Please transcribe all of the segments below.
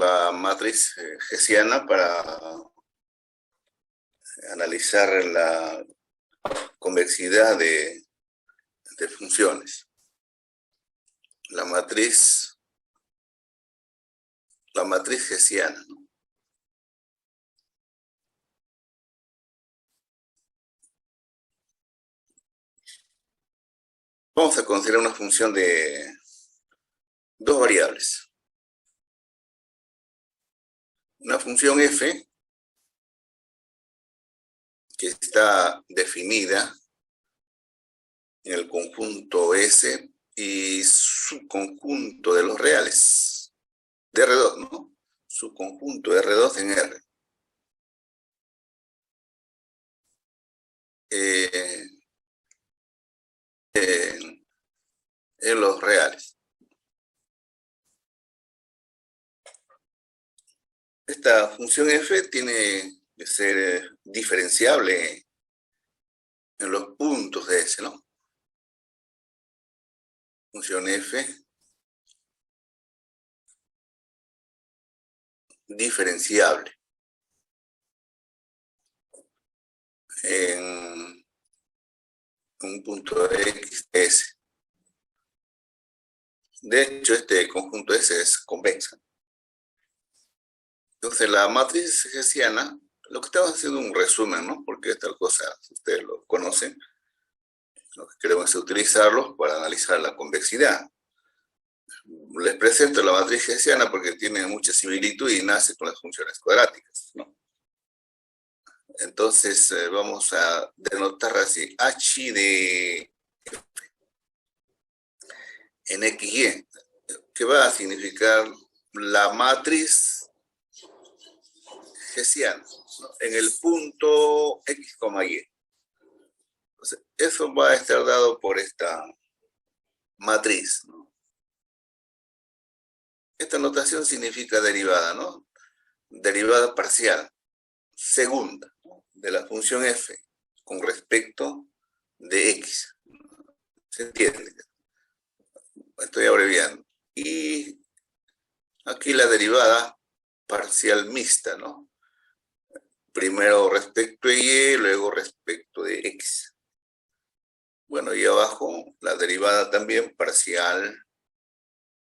la matriz hessiana para analizar la convexidad de funciones. La matriz hessiana, ¿no? Vamos a considerar una función de dos variables. Una función f que está definida en el conjunto S y su conjunto de los reales de R2, ¿no? Su conjunto de R2 en R. En los reales. Esta función f tiene que ser diferenciable en los puntos de S, ¿no? Función f diferenciable en un punto de X de S. De hecho, este conjunto S es convexa. Entonces, la matriz hessiana, lo que estamos haciendo es un resumen, ¿no? Porque esta cosa, si ustedes lo conocen, lo que queremos es utilizarlos para analizar la convexidad. Les presento la matriz hessiana porque tiene mucha similitud y nace con las funciones cuadráticas, ¿no? Entonces, vamos a denotar así, H de F en XY, que va a significar la matriz hessiana, ¿no? En el punto X, Y. Entonces, eso va a estar dado por esta matriz, ¿no? Esta notación significa derivada, ¿no? Derivada parcial, segunda, ¿no? De la función f con respecto de x. ¿Se entiende? Estoy abreviando. Y aquí la derivada parcial mixta, ¿no? Primero respecto de y, luego respecto de x. Bueno, y abajo la derivada también parcial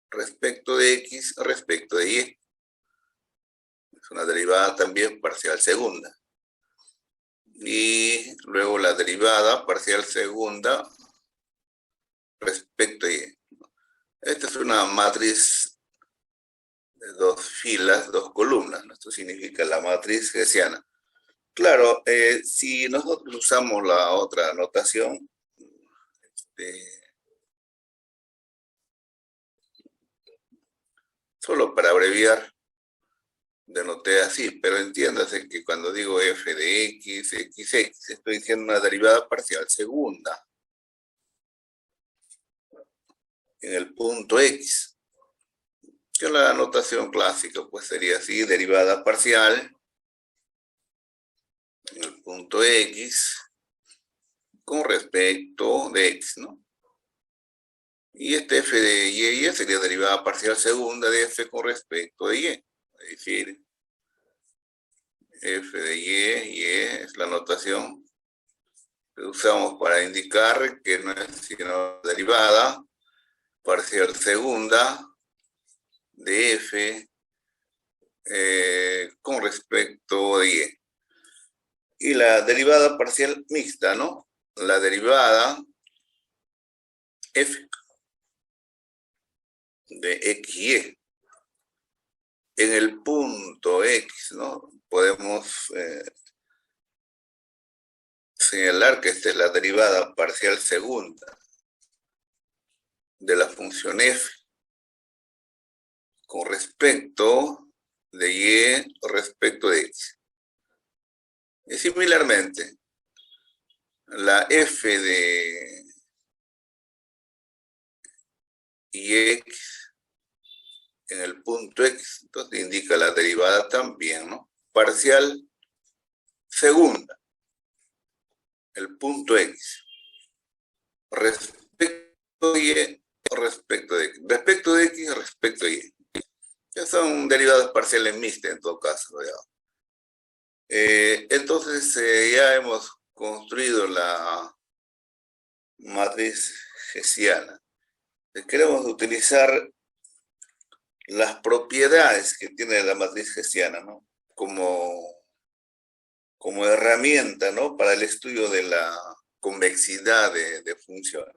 respecto de x, respecto de y. Es una derivada también parcial segunda. Y luego la derivada parcial segunda respecto a y. Esta es una matriz de dos filas, dos columnas, ¿no? Esto significa la matriz hessiana. Claro, si nosotros usamos la otra notación, solo para abreviar, denoté así, pero entiéndase que cuando digo f de x, xx, estoy diciendo una derivada parcial segunda en el punto x. Que la notación clásica pues sería así, derivada parcial en el punto x con respecto de x, ¿no? Y este f de y sería derivada parcial segunda de f con respecto de y. Es decir, f de y es la notación que usamos para indicar que no es sino derivada parcial segunda de f con respecto de y. Y la derivada parcial mixta, ¿no? La derivada f de xy en el punto x, ¿no? Podemos señalar que esta es la derivada parcial segunda de la función f con respecto de y respecto de x. Y similarmente, la f de x en el punto x, entonces indica la derivada también, ¿no? Parcial segunda, el punto x, respecto de y, respecto de x, respecto de y. Ya son derivadas parciales mixtas en todo caso, ¿ya? Entonces ya hemos construido la matriz hessiana. Queremos utilizar las propiedades que tiene la matriz hessiana, ¿no? Como herramienta, ¿no? Para el estudio de la convexidad de funciones.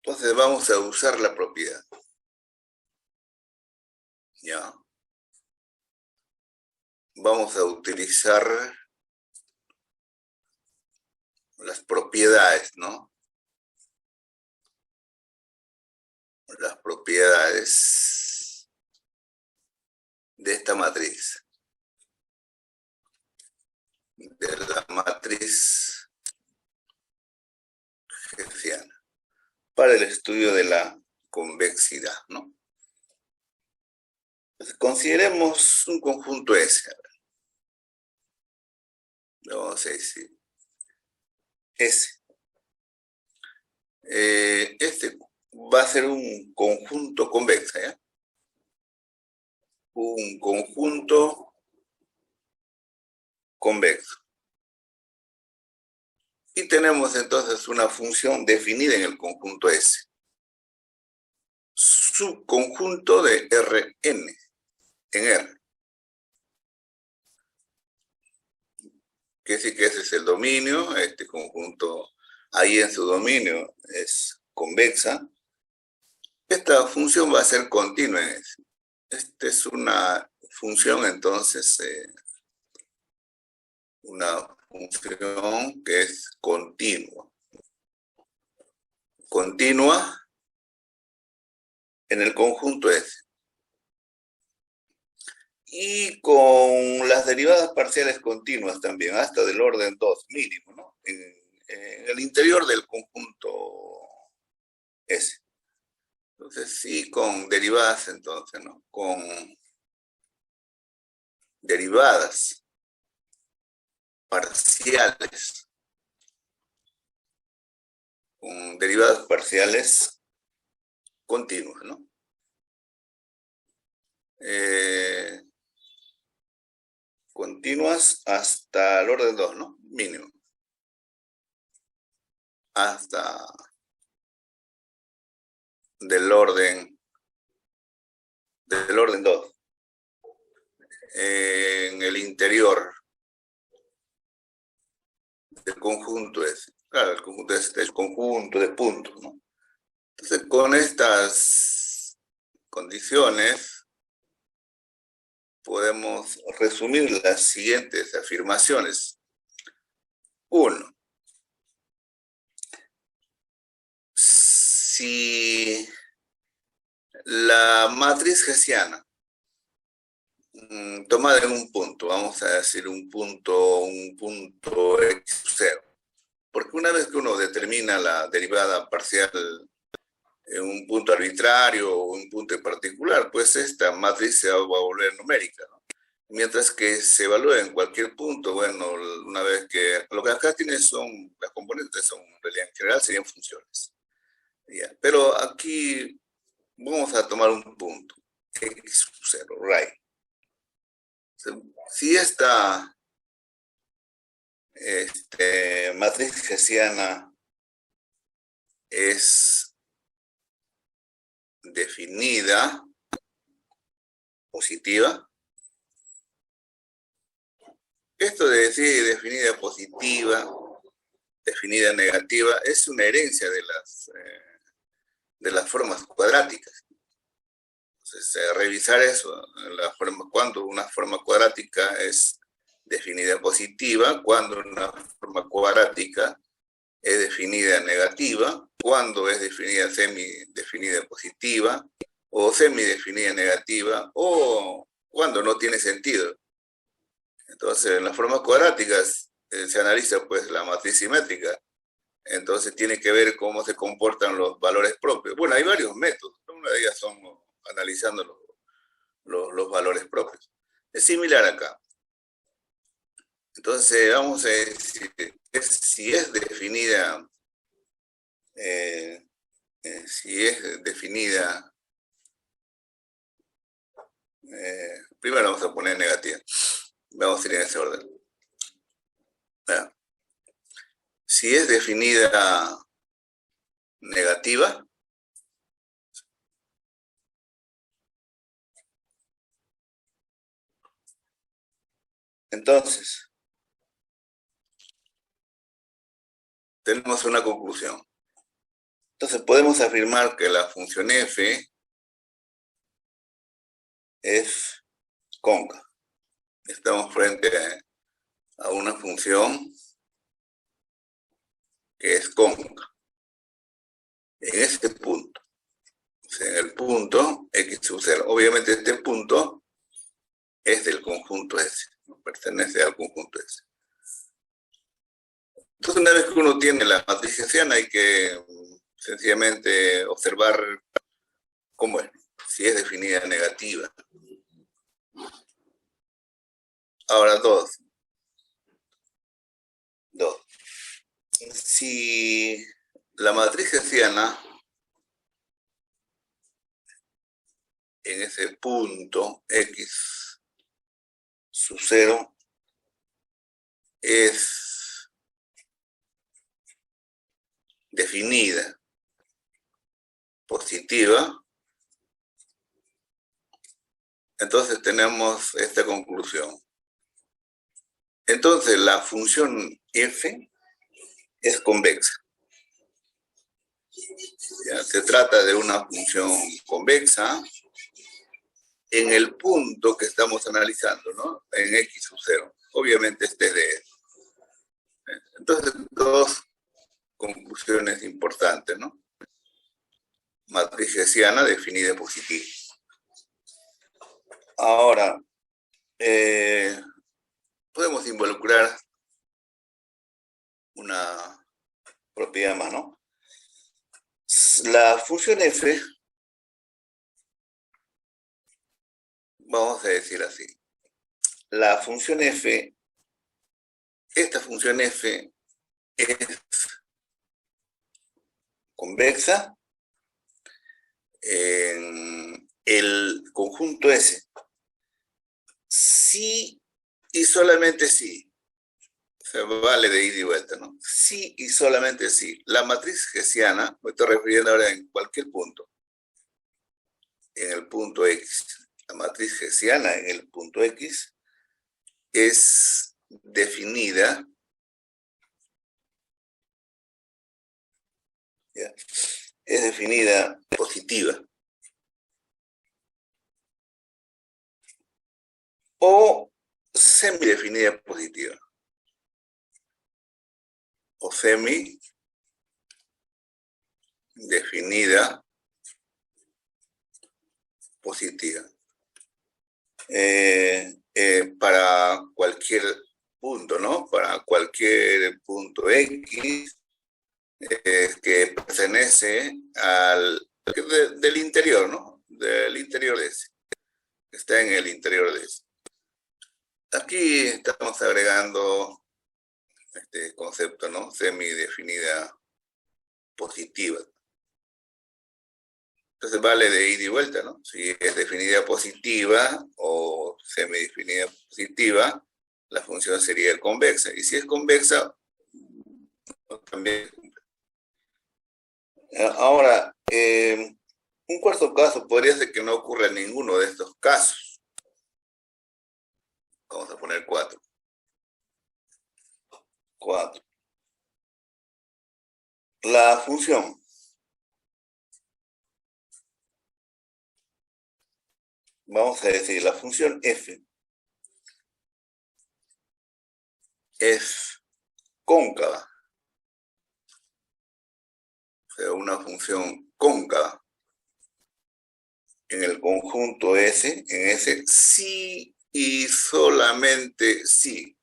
Entonces vamos a usar la propiedad. ¿Ya? Vamos a utilizar las propiedades, ¿no? Las propiedades de esta matriz. De la matriz hessiana. Para el estudio de la convexidad, ¿no? Entonces, consideremos un conjunto S. A ver. Vamos a decir S. Este va a ser un conjunto convexo, ¿ya? Un conjunto convexo. Y tenemos entonces una función definida en el conjunto S. Subconjunto de Rn en R. Quiere decir que ese es el dominio, este conjunto ahí en su dominio es convexa. Esta función va a ser continua en S. Esta es una función entonces, una función que es continua. Continua en el conjunto S. Y con las derivadas parciales continuas también, hasta del orden 2 mínimo, ¿no? En el interior del conjunto S. Entonces, sí, con derivadas entonces, ¿no? Con derivadas parciales. Con derivadas parciales continuas, ¿no? Continuas hasta el orden 2, ¿no? Mínimo. Hasta del orden 2. En el interior del conjunto S. Claro, el conjunto S es el conjunto de puntos, ¿no? Entonces, con estas condiciones, podemos resumir las siguientes afirmaciones. 1. Si la matriz hessiana tomada en un punto, vamos a decir un punto x0, porque una vez que uno determina la derivada parcial en un punto arbitrario o un punto en particular, pues esta matriz se va a volver numérica, ¿no? Mientras que se evalúa en cualquier punto, bueno, una vez que lo que acá tiene son, las componentes son, en realidad, en general serían funciones. ¿Ya? Pero aquí vamos a tomar un punto, x0, right. Si esta matriz hessiana es definida positiva, esto de decir definida positiva, definida negativa, es una herencia de las formas cuadráticas. Entonces, revisar eso, cuando una forma cuadrática es definida positiva, cuando una forma cuadrática es definida negativa, cuando es definida semidefinida positiva, o semidefinida negativa, o cuando no tiene sentido. Entonces, en las formas cuadráticas se analiza pues la matriz simétrica. Entonces tiene que ver cómo se comportan los valores propios. Bueno, hay varios métodos. Una de ellas son analizando los valores propios. Es similar acá. Entonces vamos a decir, si es definida si es definida, primero vamos a poner negativa. Vamos a ir en ese orden. Si es definida negativa, entonces tenemos una conclusión. Entonces podemos afirmar que la función f es cóncava. Estamos frente a una función que es cóncava. En este punto, o sea, en el punto x sub 0. Obviamente este punto es del conjunto S, ¿no? Pertenece al conjunto S. Entonces, una vez que uno tiene la matriz hessiana, hay que sencillamente observar cómo es, si es definida negativa. Ahora, dos. Si la matriz hessiana en ese punto x sub 0 es definida positiva, entonces tenemos esta conclusión. Entonces la función f es convexa. Ya, se trata de una función convexa en el punto que estamos analizando, ¿no? En x sub 0. Obviamente este es de... Entonces, dos conclusiones importantes, ¿no? Matriz hessiana definida positiva. Ahora, podemos involucrar una propiedad más, ¿no? La función f, vamos a decir así, la función f, esta función f es convexa en el conjunto S. Sí y solamente sí. Se vale de ida y vuelta, ¿no? Sí y solamente sí. La matriz hessiana, me estoy refiriendo ahora en cualquier punto, en el punto X. La matriz hessiana en el punto X es definida, ¿ya? Es definida positiva. O semidefinida positiva. O semi-definida positiva. Para cualquier punto, ¿no? Para cualquier punto X que pertenece del interior, ¿no? Del interior de ese. Está en el interior de ese. Aquí estamos agregando este concepto, ¿no? Semidefinida positiva. Entonces vale de ida y vuelta, ¿no? Si es definida positiva o semidefinida positiva, la función sería convexa. Y si es convexa, también. Ahora, un cuarto caso podría ser que no ocurra ninguno de estos casos. Vamos a poner 4. 4. La función vamos a decir, la función f es cóncava. O sea, una función cóncava en el conjunto S, en ese sí y solamente sí.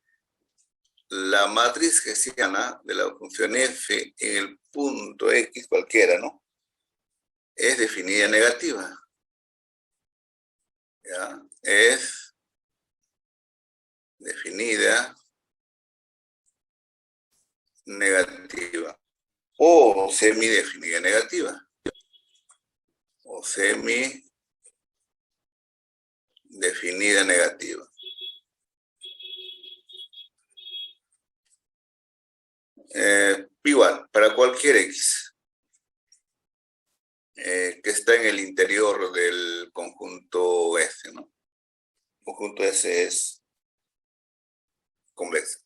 La matriz hessiana de la función f en el punto X cualquiera, ¿no? Es definida negativa. ¿Ya? Es definida negativa o semidefinida negativa. o semi definida negativa. Igual, para cualquier X que está en el interior del conjunto S, ¿no? El conjunto S es convexo.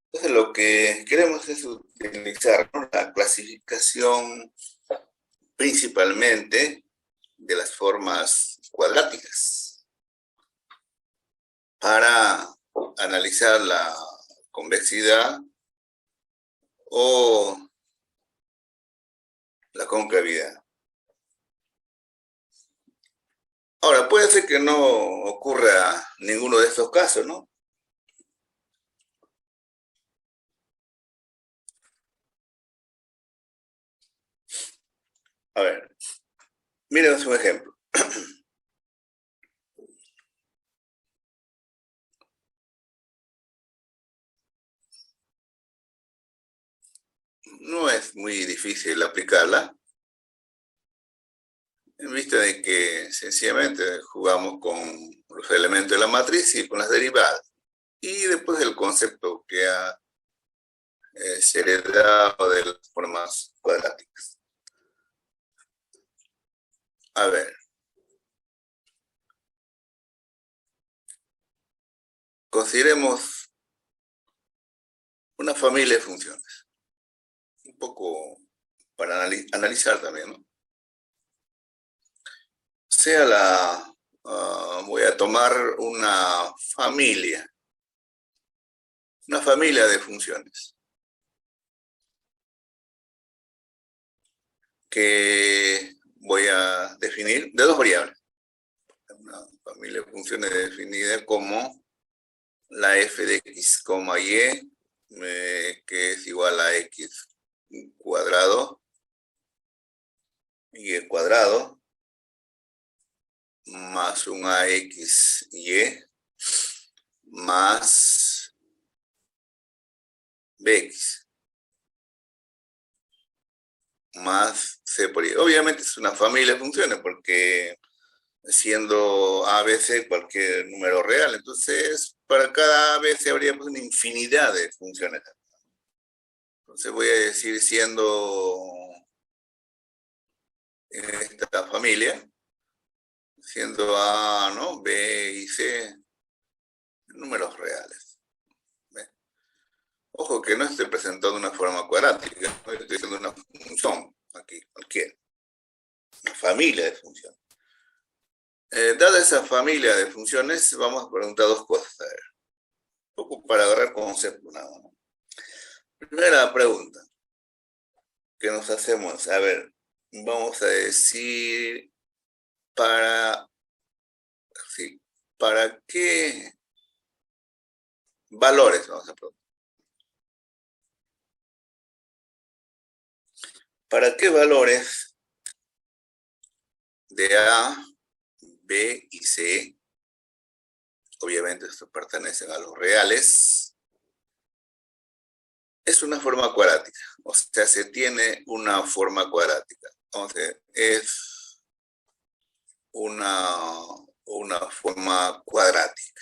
Entonces lo que queremos es utilizar, ¿no?, la clasificación principalmente de las formas cuadráticas para analizar la convexidad o la concavidad. Ahora, puede ser que no ocurra ninguno de estos casos, ¿no? A ver, miren un ejemplo. No es muy difícil aplicarla, en vista de que sencillamente jugamos con los elementos de la matriz y con las derivadas. Y después el concepto que ha heredado de las formas cuadráticas. A ver. Consideremos una familia de funciones. Un poco para analizar también, ¿no? Voy a tomar una familia de funciones que voy a definir de dos variables. Una familia de funciones definida como la f de x, y, que es igual a x cuadrado, y cuadrado, más un ax, y, más bx, más c por y. Obviamente es una familia de funciones porque siendo a, b, c cualquier número real, entonces para cada a, b, c habría pues una infinidad de funciones. Entonces voy a decir siendo esta familia, siendo a, ¿no?, b y c números reales. ¿Ven? Ojo que no estoy presentando una forma cuadrática, ¿no? Estoy diciendo una función aquí, cualquiera. Una familia de funciones. Dada esa familia de funciones, vamos a preguntar dos cosas. A ver, un poco para agarrar concepto nada más. Primera pregunta que nos hacemos, a ver, vamos a decir ¿para qué valores vamos a preguntar? ¿Para qué valores de A, B y C? Obviamente estos pertenecen a los reales. Es una forma cuadrática, o sea, se tiene una forma cuadrática. Entonces, es una forma cuadrática.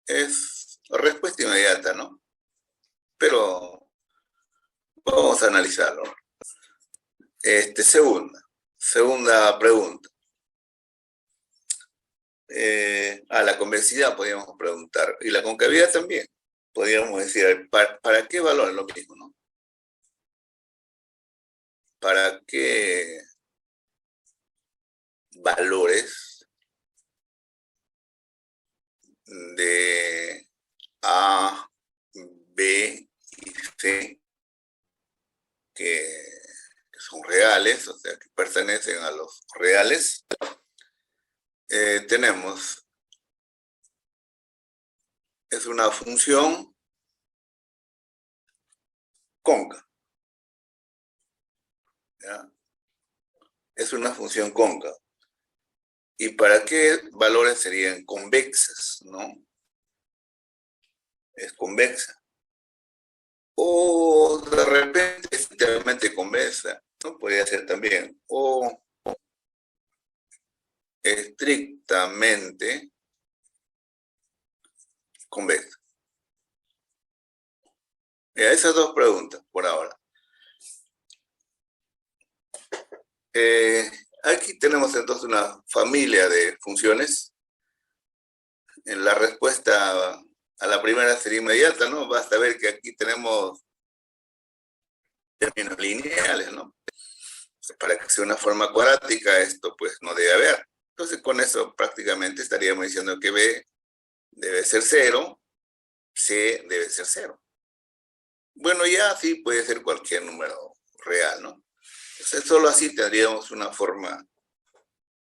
Es respuesta inmediata, ¿no? Pero vamos a analizarlo. Segunda pregunta. La convexidad podríamos preguntar, y la concavidad también. Podríamos decir, ¿para qué valor? Es lo mismo, ¿no? ¿Para qué valores de A, B y C que son reales, o sea, que pertenecen a los reales, tenemos, es una función cóncava, ¿ya? Es una función cóncava. ¿Y para qué valores serían convexas, no? Es convexa. O de repente es enteramente convexa, ¿no? Podría ser también o estrictamente convexa. Esas dos preguntas por ahora. Aquí tenemos entonces una familia de funciones. En la respuesta a la primera sería inmediata, ¿no? Basta ver que aquí tenemos términos lineales, ¿no? Para que sea una forma cuadrática, esto pues no debe haber. Entonces con eso prácticamente estaríamos diciendo que B debe ser 0, C debe ser 0. Bueno, ya sí puede ser cualquier número real, ¿no? Entonces solo así tendríamos una forma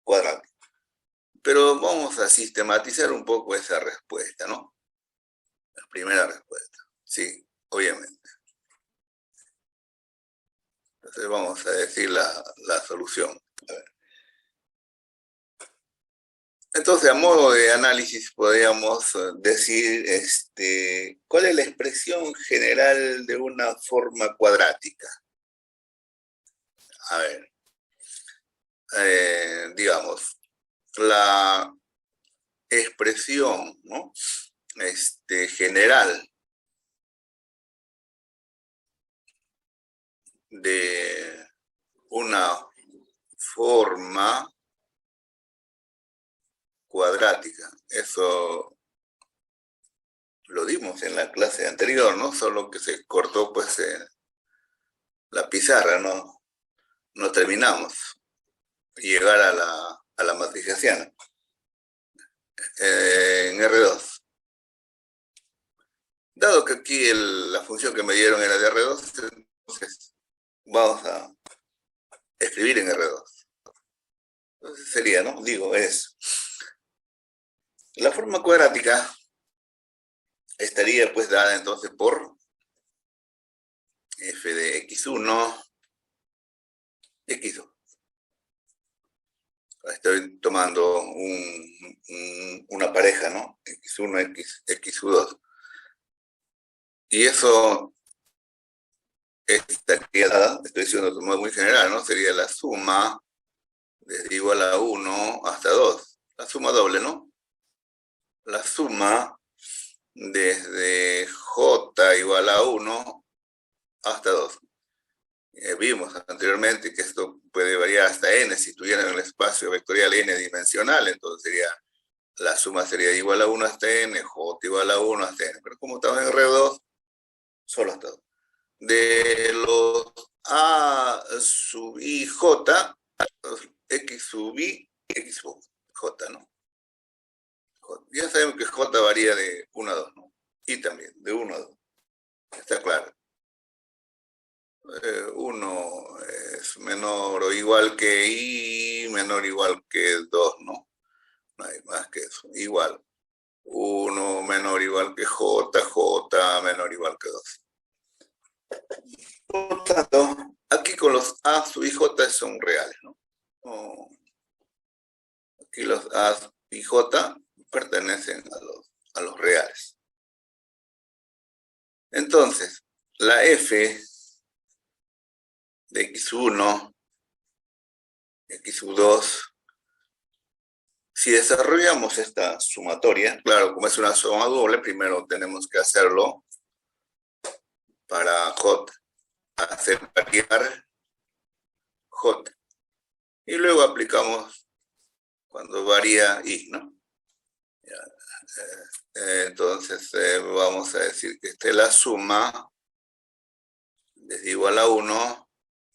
cuadrática. Pero vamos a sistematizar un poco esa respuesta, ¿no? La primera respuesta, sí, obviamente. Entonces vamos a decir la solución. A ver. Entonces, a modo de análisis, podríamos decir ¿cuál es la expresión general de una forma cuadrática? A ver, digamos, la expresión, ¿no? General de una forma cuadrática. Eso lo dimos en la clase anterior, ¿no? Solo que se cortó pues la pizarra, no terminamos llegar a la matriz hessiana. En R2. Dado que aquí la función que me dieron era de R2, entonces vamos a escribir en R2. Entonces sería, ¿no? Digo, es la forma cuadrática estaría pues dada entonces por f de x1, x2. Estoy tomando una pareja, ¿no? x1, x2. Y eso estaría dada, estoy diciendo de modo muy general, ¿no? Sería la suma desde igual a 1 hasta 2. La suma doble, ¿no? La suma desde j igual a 1 hasta 2. Vimos anteriormente que esto puede variar hasta n si tuvieran el espacio vectorial n dimensional, entonces la suma sería igual a 1 hasta n, j igual a 1 hasta n. Pero como estamos en R2, solo hasta 2. De los a sub i j, x sub i, x sub j, ¿no? Ya sabemos que j varía de 1 a 2, ¿no? Y también de 1 a 2. Está claro. 1 es menor o igual que i, menor o igual que 2, ¿no? No hay más que eso. Igual. 1 menor o igual que j, j menor o igual que 2. Por lo tanto, aquí con los a sub i j son reales, ¿no? Aquí los a y j pertenecen a los reales. Entonces, la f de x1, x2, si desarrollamos esta sumatoria, claro, como es una suma doble, primero tenemos que hacerlo para j, hacer variar j. Y luego aplicamos cuando varía i, ¿no? Entonces vamos a decir que esta es la suma desde igual a 1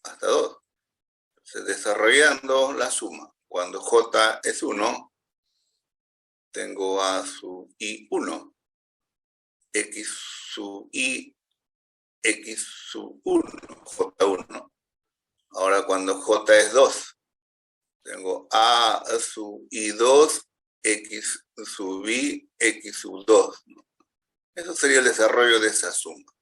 hasta 2. Entonces, desarrollando la suma, cuando j es 1, tengo a sub i1, x sub i, x sub 1, j1. Ahora cuando j es 2, tengo a sub i2, x sub i, x sub 2. Eso sería el desarrollo de esa suma.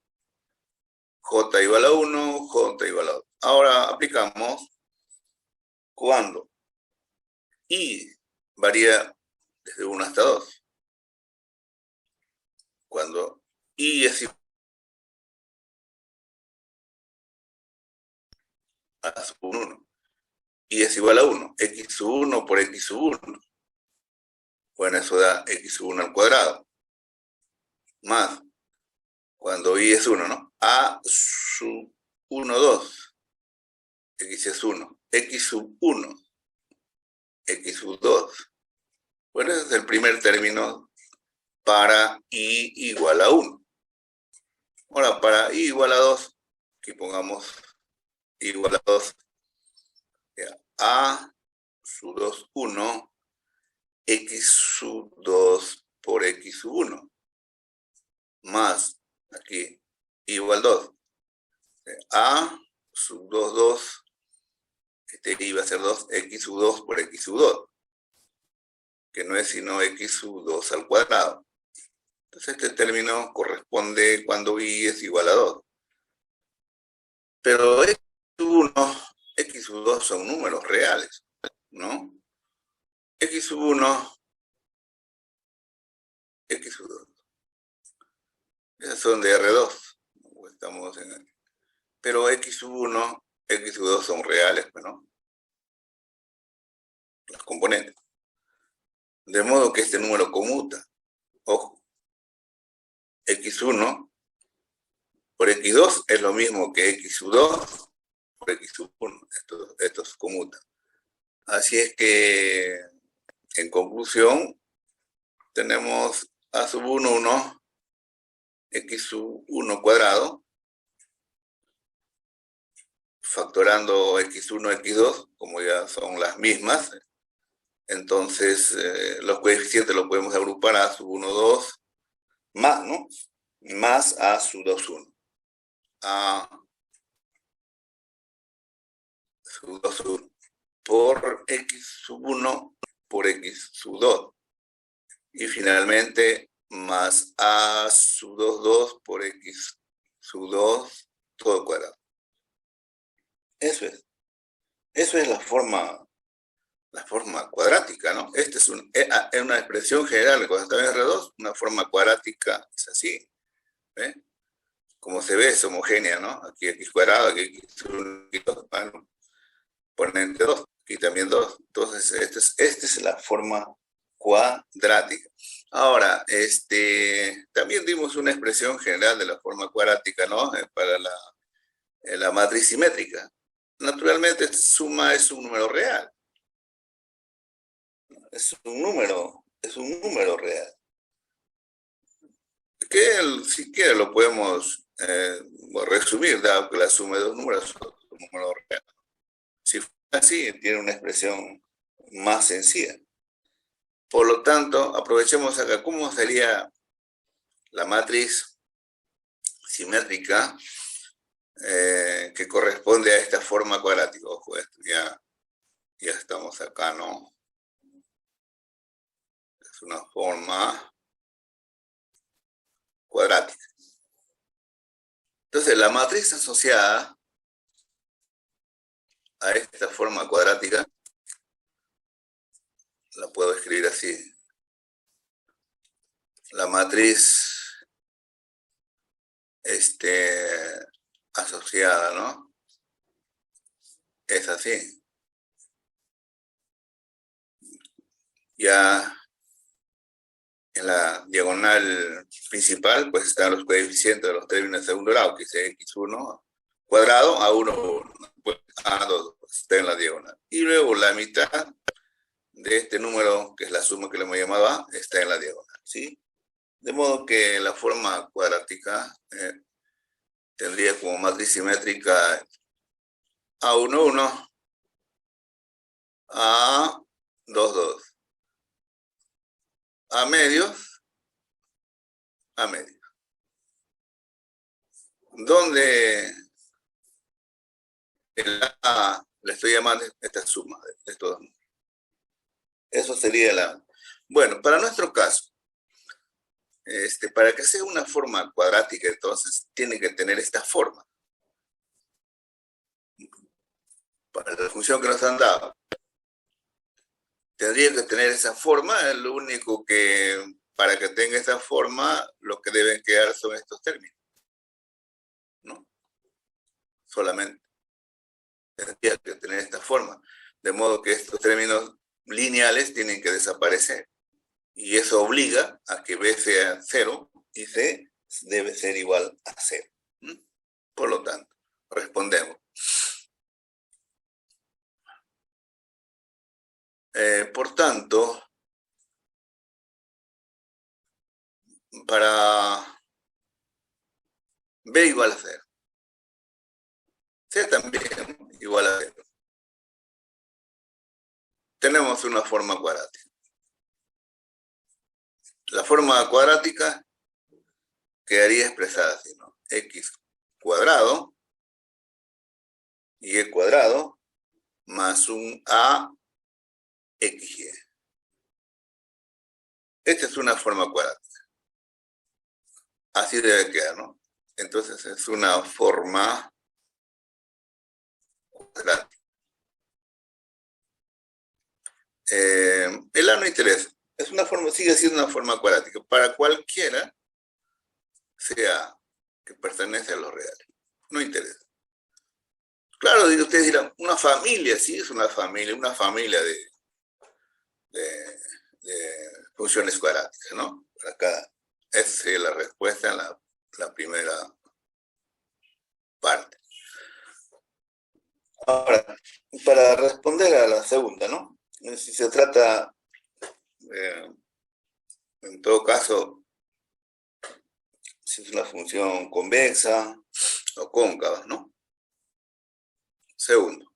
J igual a 1, J igual a 2. Ahora aplicamos cuando I varía desde 1 hasta 2. Cuando I es igual a sub 1. Y es igual a 1. X sub 1 por X sub 1. Bueno, eso da X sub 1 al cuadrado. Más, cuando Y es 1, ¿no? A sub 1, 2. X es 1. X sub 1. X sub 2. Bueno, ese es el primer término para Y igual a 1. Ahora, para Y igual a 2, aquí pongamos Y igual a 2. A sub 2, 1. X sub 2 por X sub 1. Más, aquí, igual 2. A sub 2, 2. Este Y va a ser 2, X sub 2 por X sub 2. Que no es sino X sub 2 al cuadrado. Entonces este término corresponde cuando Y es igual a 2. Pero X sub 1, X sub 2 son números reales, ¿no? X sub 1, X sub 2. Esas son de R2. Estamos en... Pero X sub 1, X sub 2 son reales, ¿no? Las componentes. De modo que este número conmuta. Ojo. X1 por X2 es lo mismo que X sub 2 por X sub 1. Estos conmutan. Así es que, en conclusión, tenemos A sub 1, 1, X sub 1 cuadrado, factorando X1, X2, como ya son las mismas. Entonces, los coeficientes los podemos agrupar a sub 1, 2, más, ¿no? Más A sub 2, 1. A sub 2, 1 por X sub 1 por X sub 2. Y finalmente, más A sub 2, 2 por X sub 2, todo cuadrado. Eso es. Eso es la forma cuadrática, ¿no? Esta es una expresión general, cuando está en R2, una forma cuadrática es así. ¿Ve? Como se ve, es homogénea, ¿no? Aquí X cuadrado, aquí X1, aquí 2, bueno, ponente 2, aquí también 2. Entonces, esta es la forma cuadrática. Ahora, también dimos una expresión general de la forma cuadrática, ¿no? Para la matriz simétrica. Naturalmente, esta suma es un número real. Es un número real. Que si quiere lo podemos resumir, dado que la suma de dos números es un número real. Si fuera así, tiene una expresión más sencilla. Por lo tanto, aprovechemos acá cómo sería la matriz simétrica que corresponde a esta forma cuadrática. Ojo, esto ya estamos acá, ¿no? Es una forma cuadrática. Entonces, la matriz asociada a esta forma cuadrática la puedo escribir así. La matriz asociada, ¿no? Es así. Ya en la diagonal principal, pues están los coeficientes de los términos de segundo grado, que es x1 cuadrado a 1, pues a2, está en la diagonal. Y luego la mitad de este número, que es la suma que le hemos llamado a, está en la diagonal, ¿sí? De modo que la forma cuadrática tendría como matriz simétrica A1, 1, A2, 2. A medios, a medios. Donde el A le estoy llamando esta suma de estos dos números. Eso sería la... Bueno, para nuestro caso, para que sea una forma cuadrática, entonces tiene que tener esta forma. Para la función que nos han dado. Tendría que tener esa forma, lo único que para que tenga esa forma, lo que deben quedar son estos términos, ¿no? Solamente. tendría que tener esta forma. De modo que estos términos lineales tienen que desaparecer. Y eso obliga a que B sea 0 y C debe ser igual a 0. Por lo tanto, respondemos. Por tanto, para B igual a 0, C también igual a 0, tenemos una forma cuadrática. La forma cuadrática quedaría expresada así, ¿no? X cuadrado y cuadrado más un AXY. Esta es una forma cuadrática. Así debe quedar, ¿no? Entonces es una forma cuadrática. El A no interesa. Es una forma, sigue siendo una forma cuadrática. Para cualquiera sea que pertenece a los reales. No interesa. Claro, ustedes dirán, una familia, sí, es una familia de funciones cuadráticas, ¿no? Para acá, esa es la respuesta en la primera parte. Ahora, para responder a la segunda, ¿no? Si se trata, en todo caso, si es una función convexa o cóncava, ¿no? Segundo.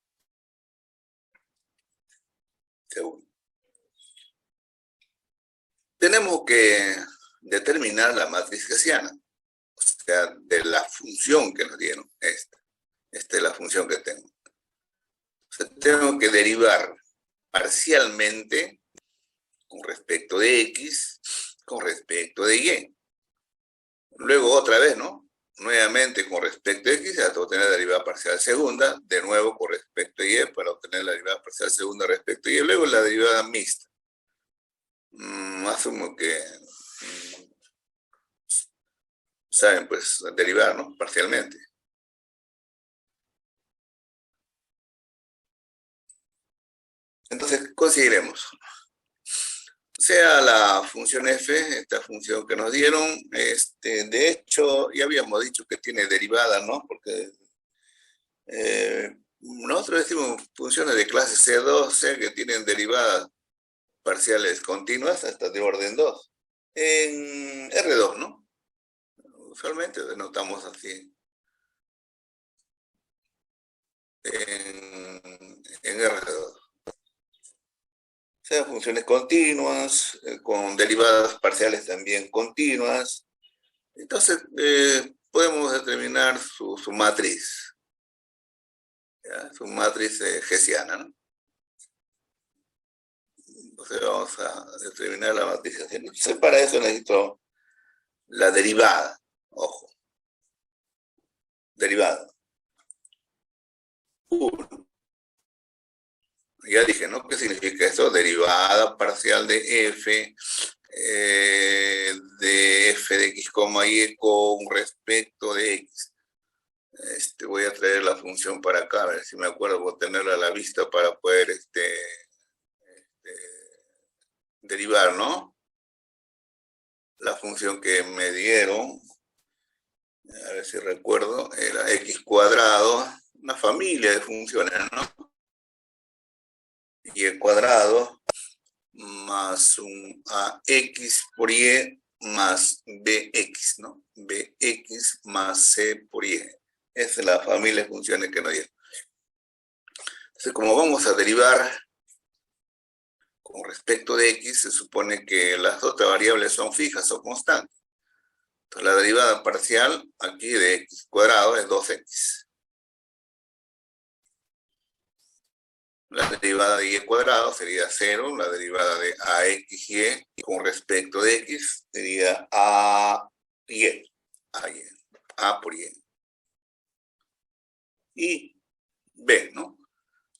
Tenemos que determinar la matriz hessiana, o sea, de la función que nos dieron. Esta es la función que tengo. O sea, tengo que derivar parcialmente con respecto de X, con respecto de Y. Luego otra vez, ¿no? Nuevamente con respecto a X hasta obtener la derivada parcial segunda, de nuevo con respecto a Y para obtener la derivada parcial segunda respecto a Y, luego la derivada mixta. Asumo que saben, pues, derivar, ¿no? Parcialmente. Entonces, consideremos. Sea la función f, esta función que nos dieron, de hecho, ya habíamos dicho que tiene derivada, ¿no? Porque nosotros decimos funciones de clase C2, que tienen derivadas parciales continuas hasta de orden 2. En R2, ¿no? Usualmente denotamos así. En R2. Sean funciones continuas, con derivadas parciales también continuas. Entonces, podemos determinar su matriz, ¿ya? Su matriz hessiana, ¿no? Entonces vamos a determinar la matriz hessiana. Entonces, para eso necesito la derivada, ojo, derivada. Ya dije, ¿no? ¿Qué significa eso? Derivada parcial de f de x, y con respecto de x. Voy a traer la función para acá, a ver si me acuerdo, voy a tenerla a la vista para poder derivar, ¿no? La función que me dieron, a ver si recuerdo, era x cuadrado, una familia de funciones, ¿no? Y el cuadrado más un ax por y más bx, ¿no? Bx más c por y. Esa es la familia de funciones que nos dieron. Entonces, como vamos a derivar con respecto de x, se supone que las otras variables son fijas o constantes. Entonces, la derivada parcial aquí de x cuadrado es 2x. La derivada de y cuadrado sería 0, la derivada de axy con respecto de x sería a por y. Y b, ¿no?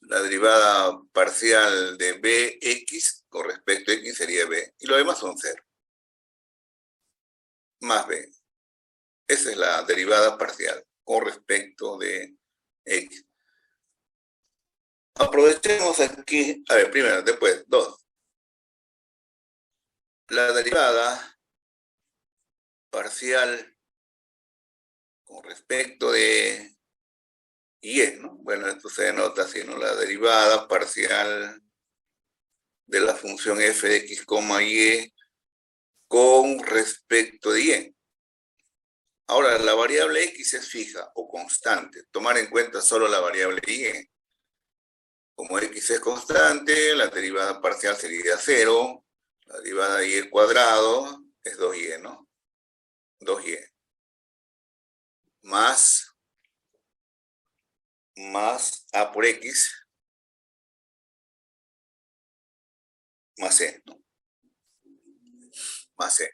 La derivada parcial de bx con respecto a x sería b. Y lo demás son 0. Más b. Esa es la derivada parcial con respecto de x. Aprovechemos aquí, a ver, primero, después, 2. La derivada parcial con respecto de y, ¿no? Bueno, esto se denota así, ¿no? La derivada parcial de la función f de x, y con respecto de y. Ahora, la variable x es fija o constante. Tomar en cuenta solo la variable y. Como x es constante, la derivada parcial sería 0. La derivada de y cuadrado es 2y, ¿no? 2y. Más a por x más c, ¿no? Más c.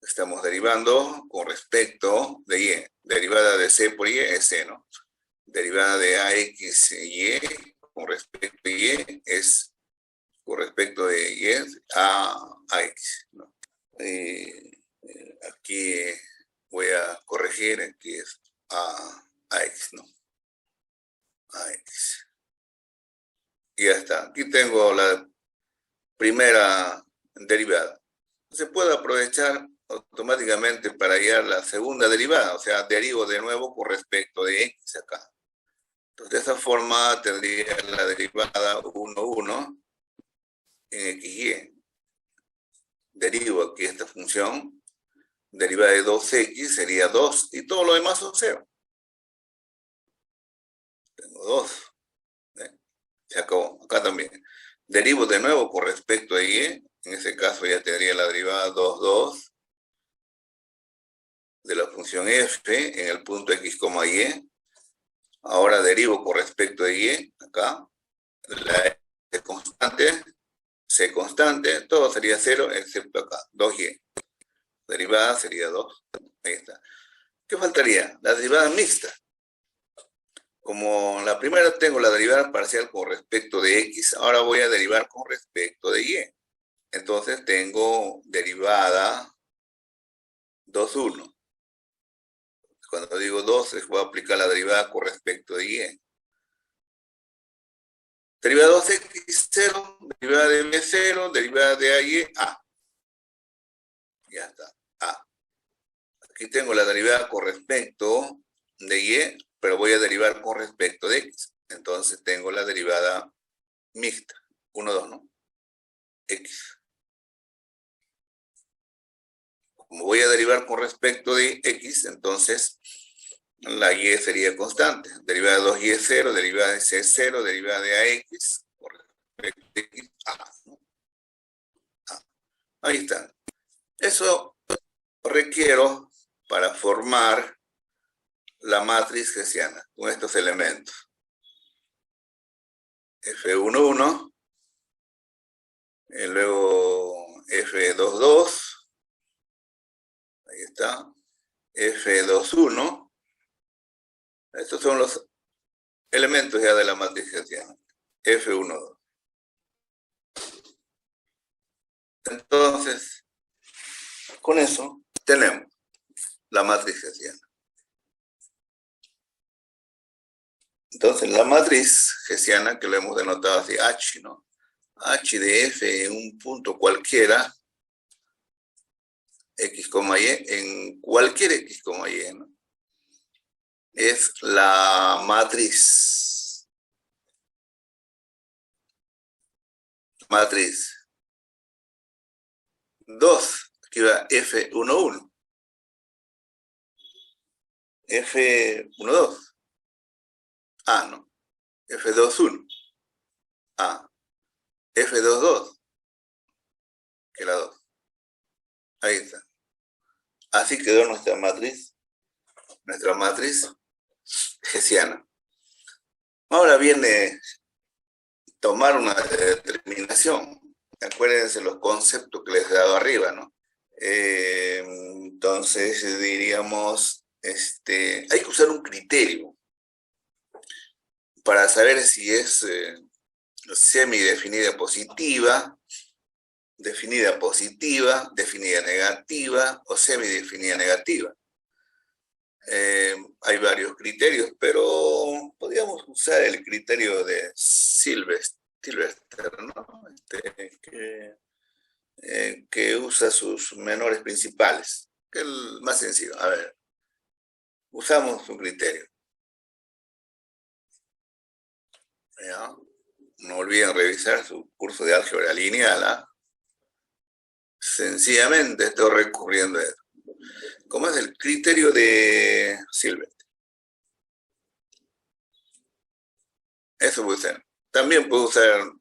Estamos derivando con respecto de y. Derivada de c por y es c, ¿no? Derivada de ax y con respecto de y es con respecto de y es ax, ¿no? Aquí voy a corregir, aquí es ax, ¿no? Ax. Y ya está. Aquí tengo la primera derivada. Se puede aprovechar automáticamente para hallar la segunda derivada, o sea, derivo de nuevo con respecto de x acá. Entonces, de esa forma tendría la derivada 1, 1 en xy. Derivo aquí esta función, derivada de 2x sería 2, y todo lo demás son 0. Tengo 2. Se acabó. Acá también. Derivo de nuevo con respecto a y. En ese caso ya tendría la derivada 2, 2 de la función f en el punto x, y. Ahora derivo con respecto a y. Acá. La c constante. C constante. Todo sería 0 excepto acá. 2y. Derivada sería 2. Ahí está. ¿Qué faltaría? La derivada mixta. Como la primera tengo la derivada parcial con respecto de x, ahora voy a derivar con respecto de y. Entonces tengo derivada 2, 1. Cuando digo 2, les voy a aplicar la derivada con respecto de y. Derivada 2x, 0, derivada de b, 0, derivada de a y, a. Ya está, a. Aquí tengo la derivada con respecto de y, pero voy a derivar con respecto de x. Entonces tengo la derivada mixta. 1, 2, ¿no? X. Como voy a derivar con respecto de x, entonces la y sería constante. Derivada de 2y es 0, derivada de c es 0, derivada de ax con respecto de x, a, ¿no? A. Ahí está. Eso requiero para formar la matriz hessiana con estos elementos. F1, 1, y luego F2, 2, ahí está, F2, 1. Estos son los elementos ya de la matriz hessiana. F1, 2. Entonces, con eso tenemos la matriz hessiana. Entonces, la matriz hessiana, que lo hemos denotado así, H, ¿no? H de F en un punto cualquiera, X, Y, en cualquier X, Y, ¿no? Es la matriz. Matriz 2, aquí va F1, 1. F1, 2. A, ¿no? F2, 1. A. F2, 2. Que la 2. Ahí está. Así quedó nuestra matriz hessiana. Ahora viene tomar una determinación. Acuérdense los conceptos que les he dado arriba, ¿no? Entonces diríamos, hay que usar un criterio para saber si es semidefinida positiva, definida positiva, definida negativa o semidefinida negativa. Hay varios criterios, pero podríamos usar el criterio de Sylvester, ¿no? Que usa sus menores principales, que es el más sencillo. A ver, usamos un criterio. ¿Ya? No olviden revisar su curso de álgebra lineal, ¿ah? Sencillamente estoy recurriendo a esto. ¿Cómo es el criterio de Sylvester? Eso puede ser. También puede usar el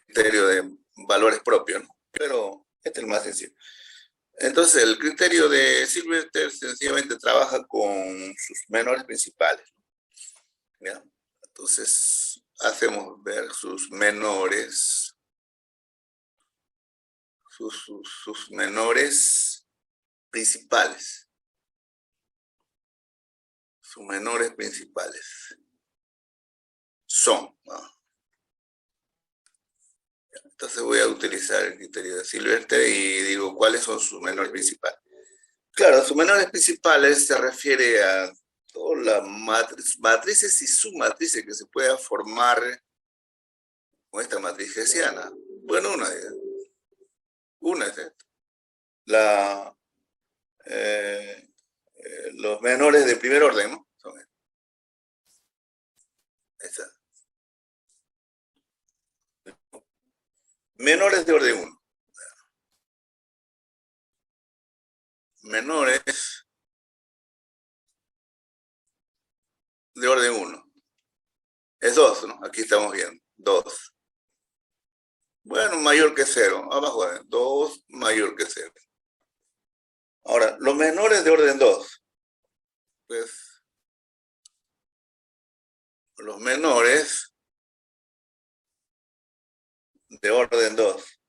criterio de valores propios, ¿no? Pero este es el más sencillo. Entonces, el criterio de Sylvester sencillamente trabaja con sus menores principales, ¿ya? Entonces, hacemos ver sus menores, sus menores principales. Sus menores principales son, ¿no? Entonces voy a utilizar el criterio de Sylvester y digo cuáles son sus menores principales. Claro, sus menores principales se refiere a todas las matrices y submatrices que se pueda formar con esta matriz hessiana. Bueno, una es esta. Eh, los menores de primer orden, ¿no? Son estas. Menores de orden 1. Menores de orden 1. Es 2, ¿no? Aquí estamos viendo. 2. Bueno, mayor que 0. Abajo, 2 mayor que 0. Ahora, los menores de orden 2. Pues, los menores de orden 2.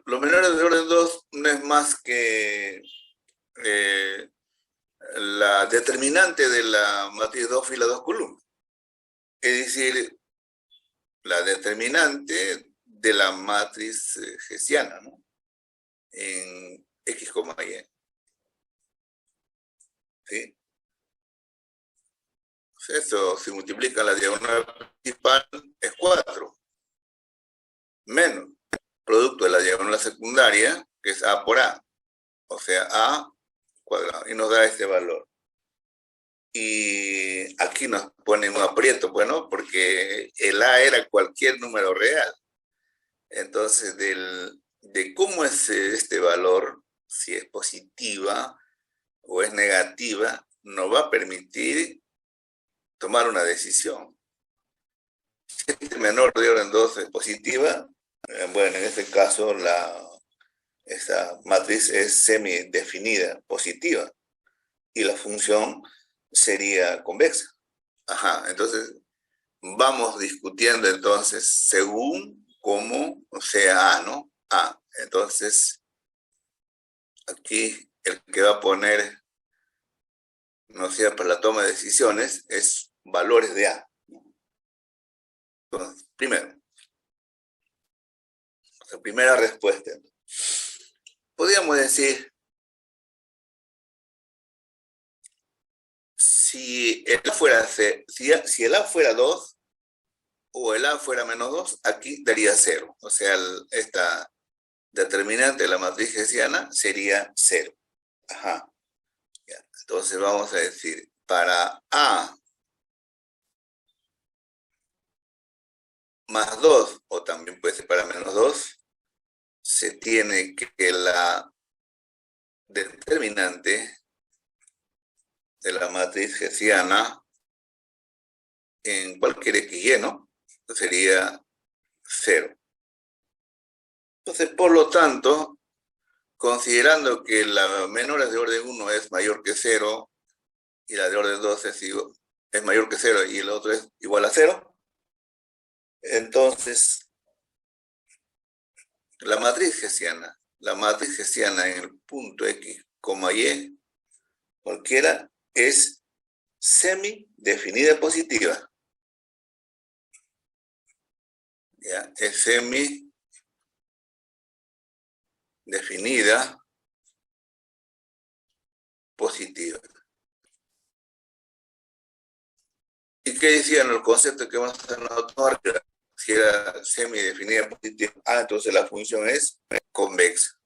Los menores de orden 2 no es más que la determinante de la matriz 2 fila 2 columnas. Es decir, la determinante de la matriz hessiana, ¿no? En X, Y. ¿Sí? Eso, si multiplican la diagonal principal, es 4. Menos producto de la diagonal secundaria, que es A por A. O sea, A cuadrado. Y nos da este valor. Y aquí nos ponen un aprieto, bueno, porque el A era cualquier número real. Entonces, de cómo es este valor, si es positiva o es negativa, nos va a permitir tomar una decisión. Si este menor de orden 2 es positiva, bueno, en este caso esta matriz es semidefinida, positiva, y la función sería convexa. Ajá, entonces vamos discutiendo entonces según cómo sea A, ¿no? A. Entonces, aquí el que va a poner, no sea para la toma de decisiones, es valores de A. Entonces, primero, la primera respuesta. Podríamos decir, si el A fuera, si el A fuera 2 o el A fuera menos 2, aquí daría 0. O sea, esta determinante de la matriz hessiana sería 0. Ajá. Ya. Entonces vamos a decir, para A más 2, o también puede ser para menos 2, se tiene que la determinante de la matriz hessiana en cualquier XY, ¿no? Sería 0. Entonces, por lo tanto, considerando que la menor de orden 1 es mayor que 0 y la de orden 2 es mayor que 0 y el otro es igual a 0, entonces la matriz hessiana en el punto X, Y, cualquiera, es semi-definida positiva. ¿Ya? Es semi-definida positiva. ¿Y qué decían los conceptos que hemos anotado arriba? Si era semidefinida positiva, entonces la función es convexa.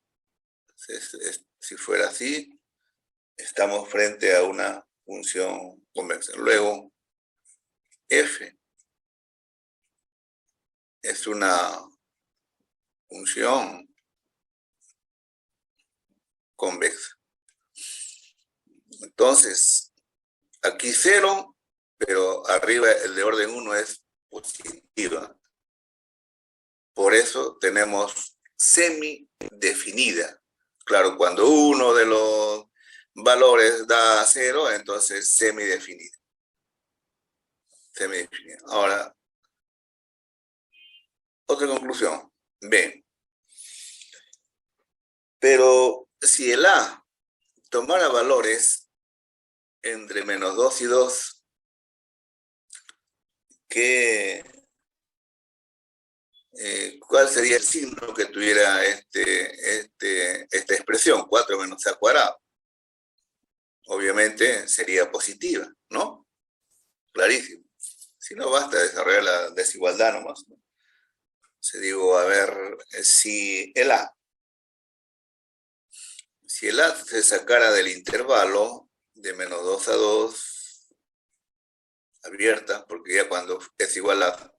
Si fuera así, estamos frente a una función convexa. Luego, f es una función convexa. Entonces, aquí 0, pero arriba el de orden 1 es positiva. Por eso tenemos semidefinida. Claro, cuando uno de los valores da 0, entonces semidefinida. Semidefinida. Ahora, otra conclusión. B. Pero si el A tomara valores entre -2 y 2, ¿cuál sería el signo que tuviera esta expresión? 4 menos A cuadrado. Obviamente sería positiva, ¿no? Clarísimo. Si no, basta desarrollar la desigualdad nomás, ¿no? Se digo, a ver, si el A se sacara del intervalo de -2 a 2, abierta, porque ya cuando es igual a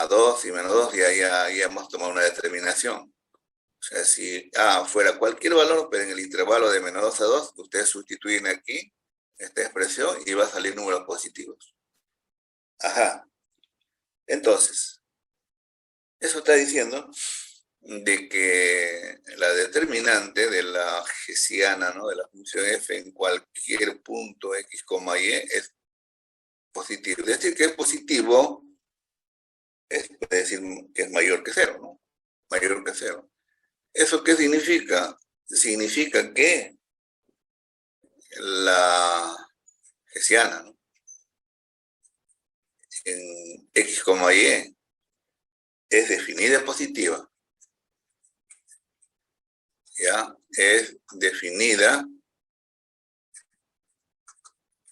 2 y -2, ya hemos tomado una determinación. O sea, si A fuera cualquier valor, pero en el intervalo de -2 a 2, ustedes sustituyen aquí esta expresión y va a salir números positivos. Ajá. Entonces, eso está diciendo de que la determinante de la hessiana, ¿no?, de la función f en cualquier punto x, y es positivo. Es decir, que es positivo es decir que es mayor que 0, ¿no? Mayor que 0. ¿Eso qué significa? Significa que la hessiana, ¿no?, en x, y es definida positiva. ¿Ya? Es definida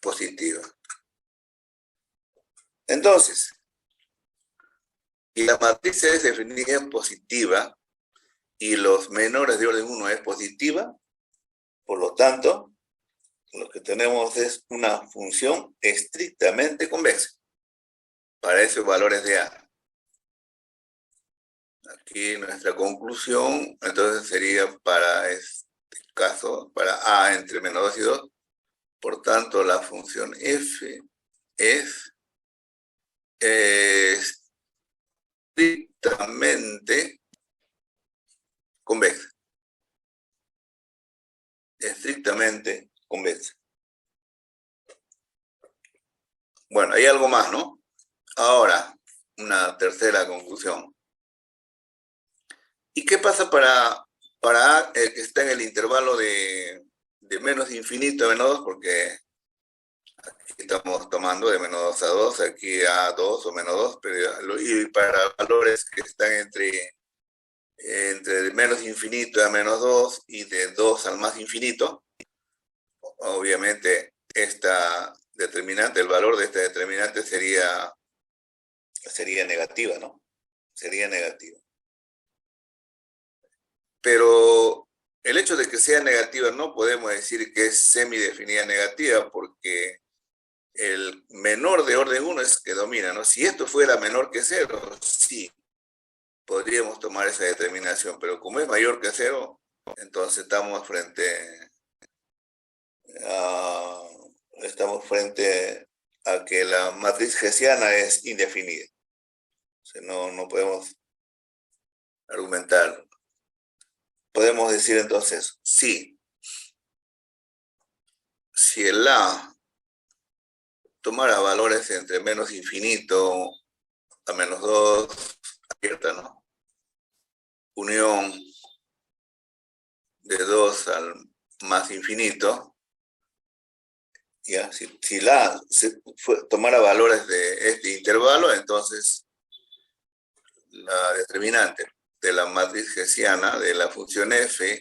positiva. Entonces, y la matriz es definida positiva y los menores de orden 1 es positiva, por lo tanto, lo que tenemos es una función estrictamente convexa para esos valores de A. Aquí nuestra conclusión, entonces, sería para este caso, para A entre -2 y 2, por tanto, la función f es estrictamente convexa. Estrictamente convexa. Bueno, hay algo más, ¿no? Ahora, una tercera conclusión. ¿Y qué pasa para A que está en el intervalo de menos infinito a -2? Porque aquí estamos tomando de -2 a 2, aquí a 2 o -2, pero y para valores que están entre menos infinito a -2 y de 2 al más infinito, obviamente esta determinante, el valor de esta determinante sería negativa, ¿no? Sería negativa. Pero el hecho de que sea negativa no podemos decir que es semidefinida negativa, porque el menor de orden 1 es que domina, ¿no? Si esto fuera menor que 0, sí, podríamos tomar esa determinación, pero como es mayor que 0, entonces estamos frente a que la matriz hessiana es indefinida. O sea, no podemos argumentar. Podemos decir entonces, sí, si el A tomara valores entre menos infinito a -2, abierta, ¿no?, unión de 2 al más infinito, ¿ya? Si la tomara valores de este intervalo, entonces la determinante de la matriz hessiana de la función f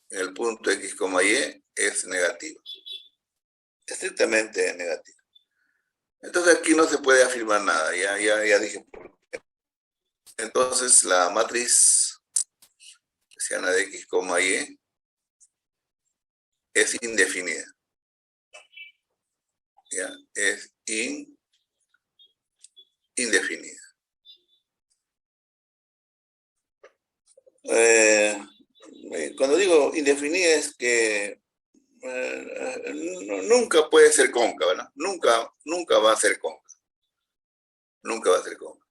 en el punto x, y es negativa. Estrictamente negativa. Entonces aquí no se puede afirmar nada, ya dije. Entonces la matriz hessiana de X, Y es indefinida. ¿Ya? Es indefinida. Cuando digo indefinida es que nunca puede ser cóncava, ¿no? Nunca va a ser cóncava. Nunca va a ser cóncava.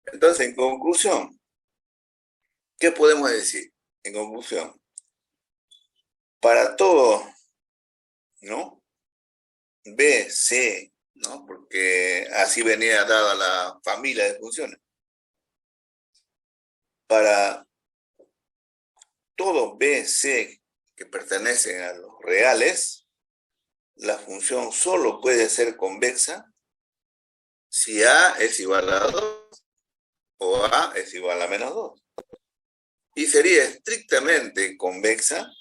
Entonces, en conclusión, ¿qué podemos decir? En conclusión, para todo, ¿no? B, C, ¿no? Porque así venía dada la familia de funciones. Para todo B, C que pertenecen a los reales, la función solo puede ser convexa si A es igual a 2 o A es igual a menos 2. Y sería estrictamente convexa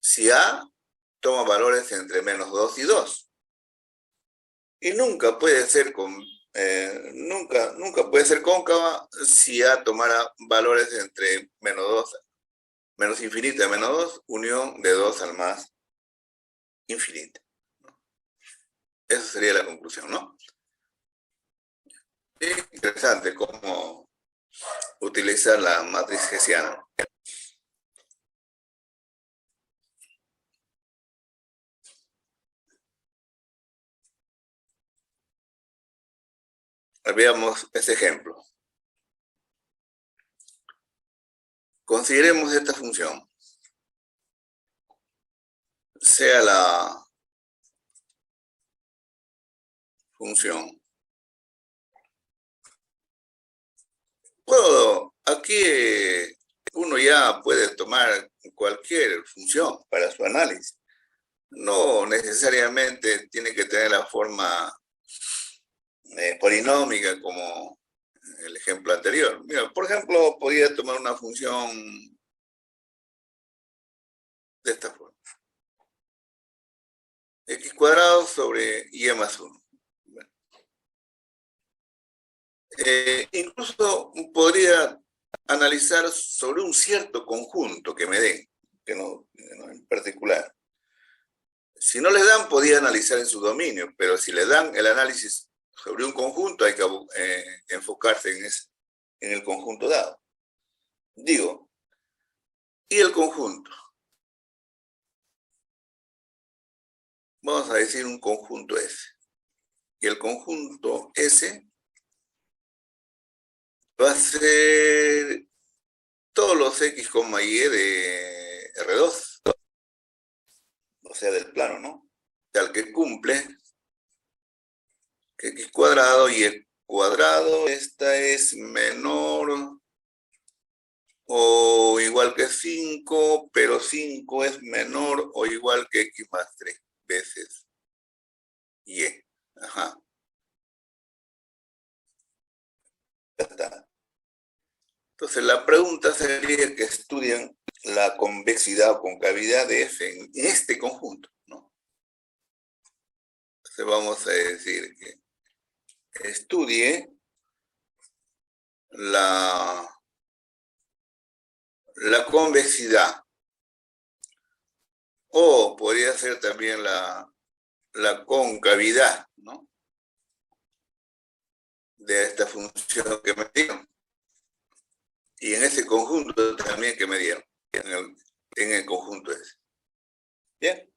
si A toma valores entre menos 2 y 2. Y nunca puede ser nunca puede ser cóncava si A tomara valores entre menos 2, menos infinita a menos 2, unión de 2 al más infinita. Esa sería la conclusión, ¿no? Es interesante cómo utilizar la matriz hessiana. Veamos este ejemplo. Consideremos esta función. Sea la función. Aquí uno ya puede tomar cualquier función para su análisis. No necesariamente tiene que tener la forma polinómica como el ejemplo anterior. Mira, por ejemplo, podría tomar una función de esta forma. X cuadrado sobre y más 1. Bueno. Incluso podría analizar sobre un cierto conjunto que me den, que no en particular. Si no le dan, podría analizar en su dominio, pero si le dan el análisis sobre un conjunto, hay que enfocarse en el conjunto dado. Digo, ¿y el conjunto? Vamos a decir un conjunto S. Y el conjunto S va a ser todos los X, Y de R2. O sea, del plano, ¿no? Tal que cumple que X cuadrado y Y cuadrado, esta es menor o igual que 5, pero 5 es menor o igual que X más 3 veces Y. Ajá. Ya está. Entonces la pregunta sería que estudien la convexidad o concavidad de F en este conjunto, ¿no? Entonces vamos a decir que estudie la convexidad, o podría ser también la concavidad, ¿no? De esta función que me dieron. Y en ese conjunto también que me dieron, en el conjunto ese. Bien.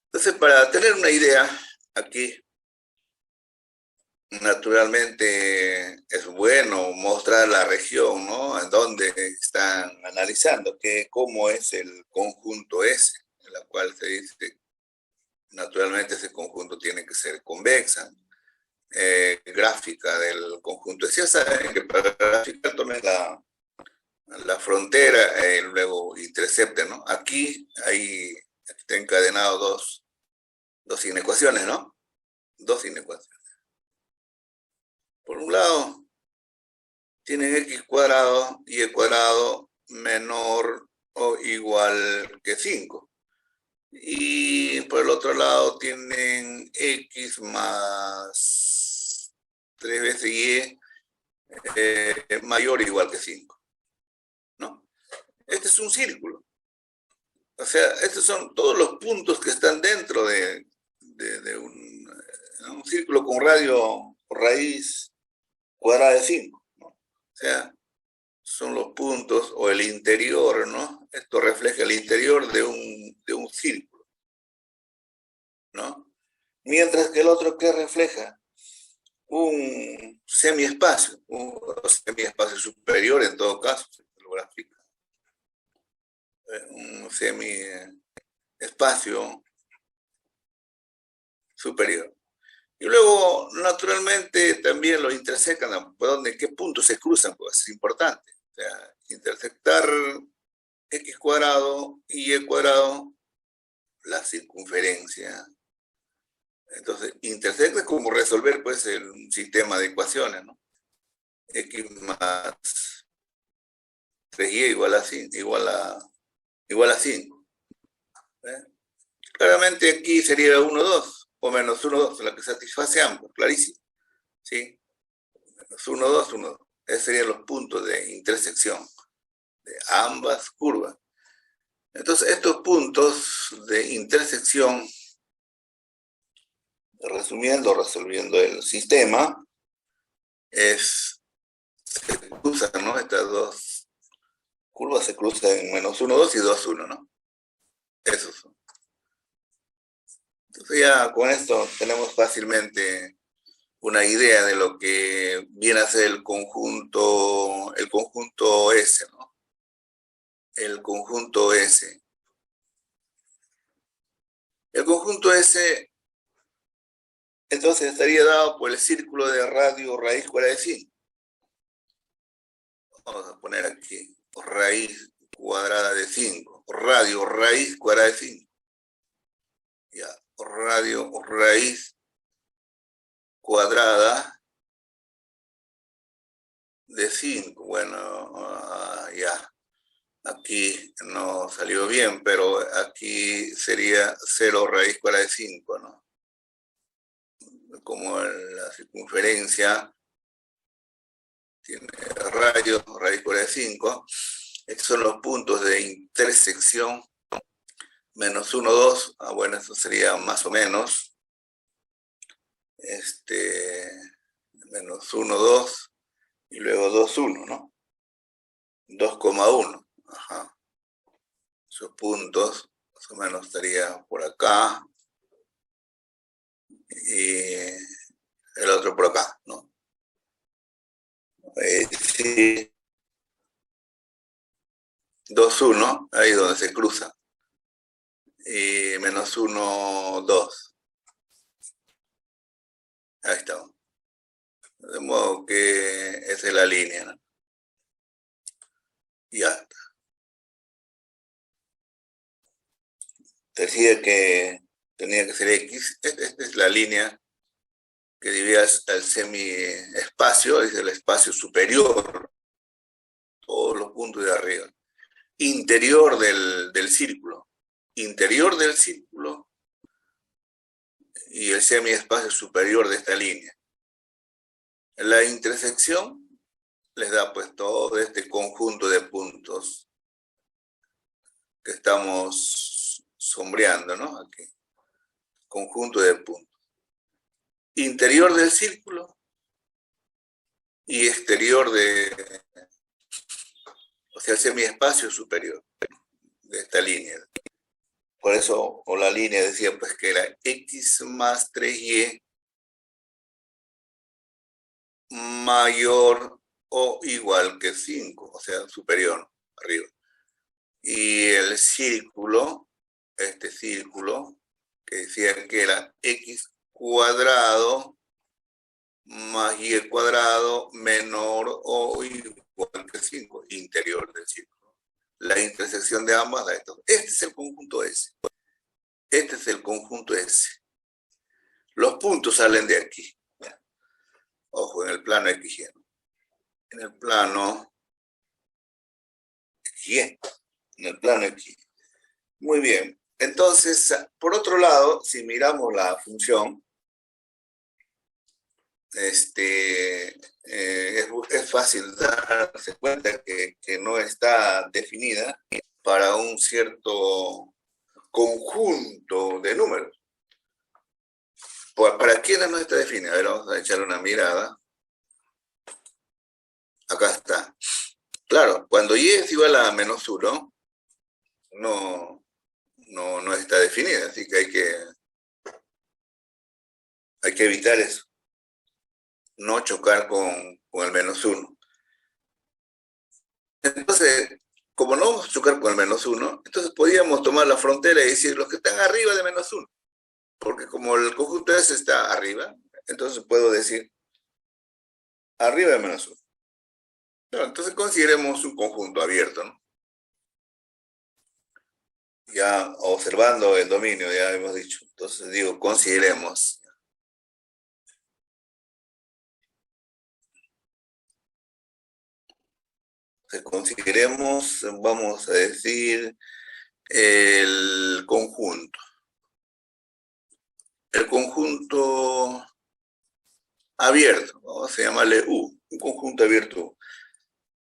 Entonces, para tener una idea, aquí, naturalmente, es bueno mostrar la región, ¿no? En donde están analizando, cómo es el conjunto ese, en la cual se dice, naturalmente, ese conjunto tiene que ser convexa. Gráfica del conjunto. Ya saben que para graficar tomen la frontera, luego intercepten, ¿no? Aquí está encadenado dos inecuaciones, ¿no? Dos inecuaciones. Por un lado, tienen X cuadrado y Y cuadrado menor o igual que 5. Y por el otro lado tienen X más 3 veces Y mayor o igual que 5, ¿no? Este es un círculo. O sea, estos son todos los puntos que están dentro de un círculo con radio raíz cuadrada de 5, ¿no? O sea, son los puntos o el interior, ¿no? Esto refleja el interior de un círculo, ¿no? Mientras que el otro que refleja un semiespacio, un semiespacio superior en todo caso, se lo grafica, un semiespacio superior. Y luego, naturalmente, también lo intersecan, ¿en qué puntos se cruzan? Pues es importante. O sea, intersectar x cuadrado y y cuadrado, la circunferencia. Entonces, intersecta es como resolver, pues, un sistema de ecuaciones, ¿no? X más 3y igual a 5. ¿Eh? Claramente aquí sería 1, 2, o menos 1, 2, la que satisface ambos, clarísimo. ¿Sí? Menos 1, 2, 1, 2. Esos serían los puntos de intersección de ambas curvas. Entonces, estos puntos de intersección, resolviendo el sistema, se cruzan, ¿no? Estas dos curvas se cruzan en menos 1, 2 y 2, 1, ¿no? Esos son. Entonces ya con esto tenemos fácilmente una idea de lo que viene a ser el conjunto S, ¿no? El conjunto S. El conjunto S, entonces, estaría dado por el círculo de radio raíz cuadrada de 5. Vamos a poner aquí raíz cuadrada de 5. Radio raíz cuadrada de 5. Ya, radio raíz cuadrada de 5. Bueno, ya. Aquí no salió bien, pero aquí sería 0 raíz cuadrada de 5, ¿no? Como la circunferencia tiene radio, raíz cuadrada de 5. Estos son los puntos de intersección. Menos 1, 2. Bueno, eso sería más o menos. Menos 1, 2. Y luego 2, 1, ¿no? 2,1. Ajá. Esos puntos, más o menos estaría por acá. Y el otro por acá, ¿no? Sí. 2, 1, ahí donde se cruza. Y menos 1, 2. Ahí estamos. De modo que esa es la línea, ¿no? Ya está. Decía que tenía que ser X. Esta es la línea que divide el semiespacio, es el espacio superior, todos los puntos de arriba. Interior del círculo. Interior del círculo y el semiespacio superior de esta línea. La intersección les da pues todo este conjunto de puntos que estamos sombreando, ¿no? Aquí. Conjunto de puntos. Interior del círculo y exterior o sea, el semiespacio superior de esta línea. Por eso, o la línea decía pues que era X más 3Y mayor o igual que 5, o sea, superior, arriba. Y el círculo, este círculo, que decía que era X cuadrado más Y cuadrado menor o igual que 5, interior del círculo. La intersección de ambas da esto. Este es el conjunto S. Este es el conjunto S. Los puntos salen de aquí. Ojo, en el plano XY. En el plano XY. En el plano XY. Muy bien. Entonces, por otro lado, si miramos la función, es fácil darse cuenta que no está definida para un cierto conjunto de números. ¿Para quiénes no está definida? A ver, vamos a echarle una mirada. Acá está. Claro, cuando y es igual a -1, no está definida, así que hay que evitar eso, no chocar con el -1. Entonces, como no vamos a chocar con el -1, entonces podríamos tomar la frontera y decir los que están arriba de -1, porque como el conjunto S está arriba, entonces puedo decir arriba de -1. No, entonces consideremos un conjunto abierto, ¿no? Ya observando el dominio, ya hemos dicho. Entonces digo, consideremos. Consideremos, vamos a decir, el conjunto. El conjunto abierto, vamos a llamarle U, un conjunto abierto U,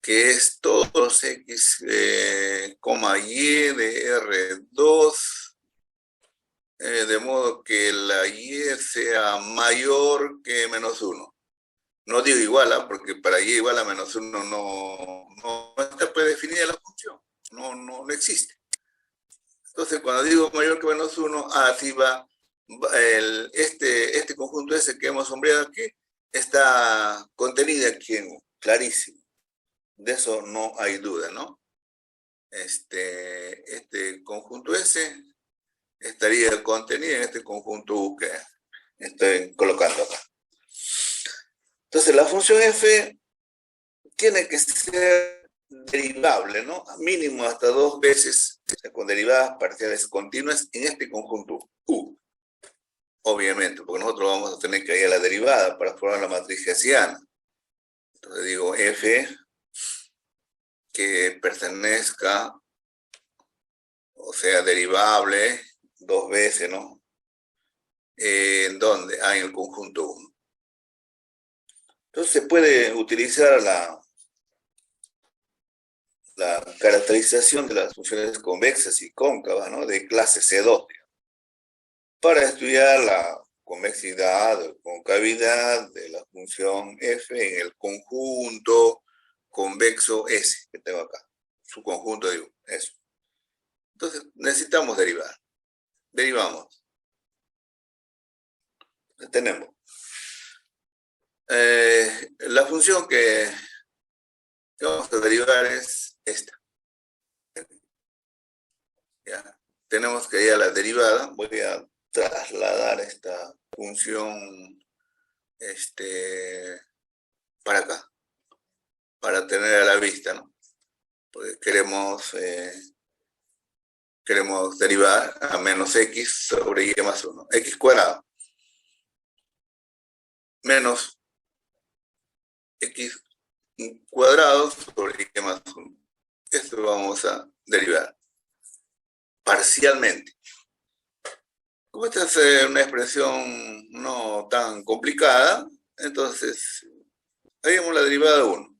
que es todos X, Y de R2, de modo que la Y sea mayor que -1. No digo igual, porque para Y igual a -1 no está predefinida la función, no existe. Entonces, cuando digo mayor que -1, así va este conjunto ese que hemos sombreado aquí, está contenido aquí en U, clarísimo. De eso no hay duda, ¿no? Este conjunto S estaría contenido en este conjunto U que estoy colocando acá. Entonces, la función f tiene que ser derivable, ¿no? Mínimo hasta 2 veces, o sea, con derivadas parciales continuas en este conjunto U. Obviamente, porque nosotros vamos a tener que ir a la derivada para formar la matriz hessiana. Entonces digo f que pertenezca, o sea, derivable 2 veces, ¿no? ¿En dónde? En el conjunto 1. Entonces se puede utilizar la caracterización de las funciones convexas y cóncavas, ¿no? De clase C2, para estudiar la convexidad o concavidad de la función f en el conjunto convexo S que tengo acá. Su conjunto, digo, eso. Entonces necesitamos derivar. Derivamos. Tenemos la función que vamos a derivar es esta. ¿Ya? Tenemos que ir a la derivada. Voy a trasladar esta función para acá, para tener a la vista, ¿no? Porque queremos derivar a menos x sobre y más 1. X cuadrado menos x cuadrado sobre y más 1. Esto vamos a derivar parcialmente. Como esta es una expresión no tan complicada, entonces haríamos la derivada de 1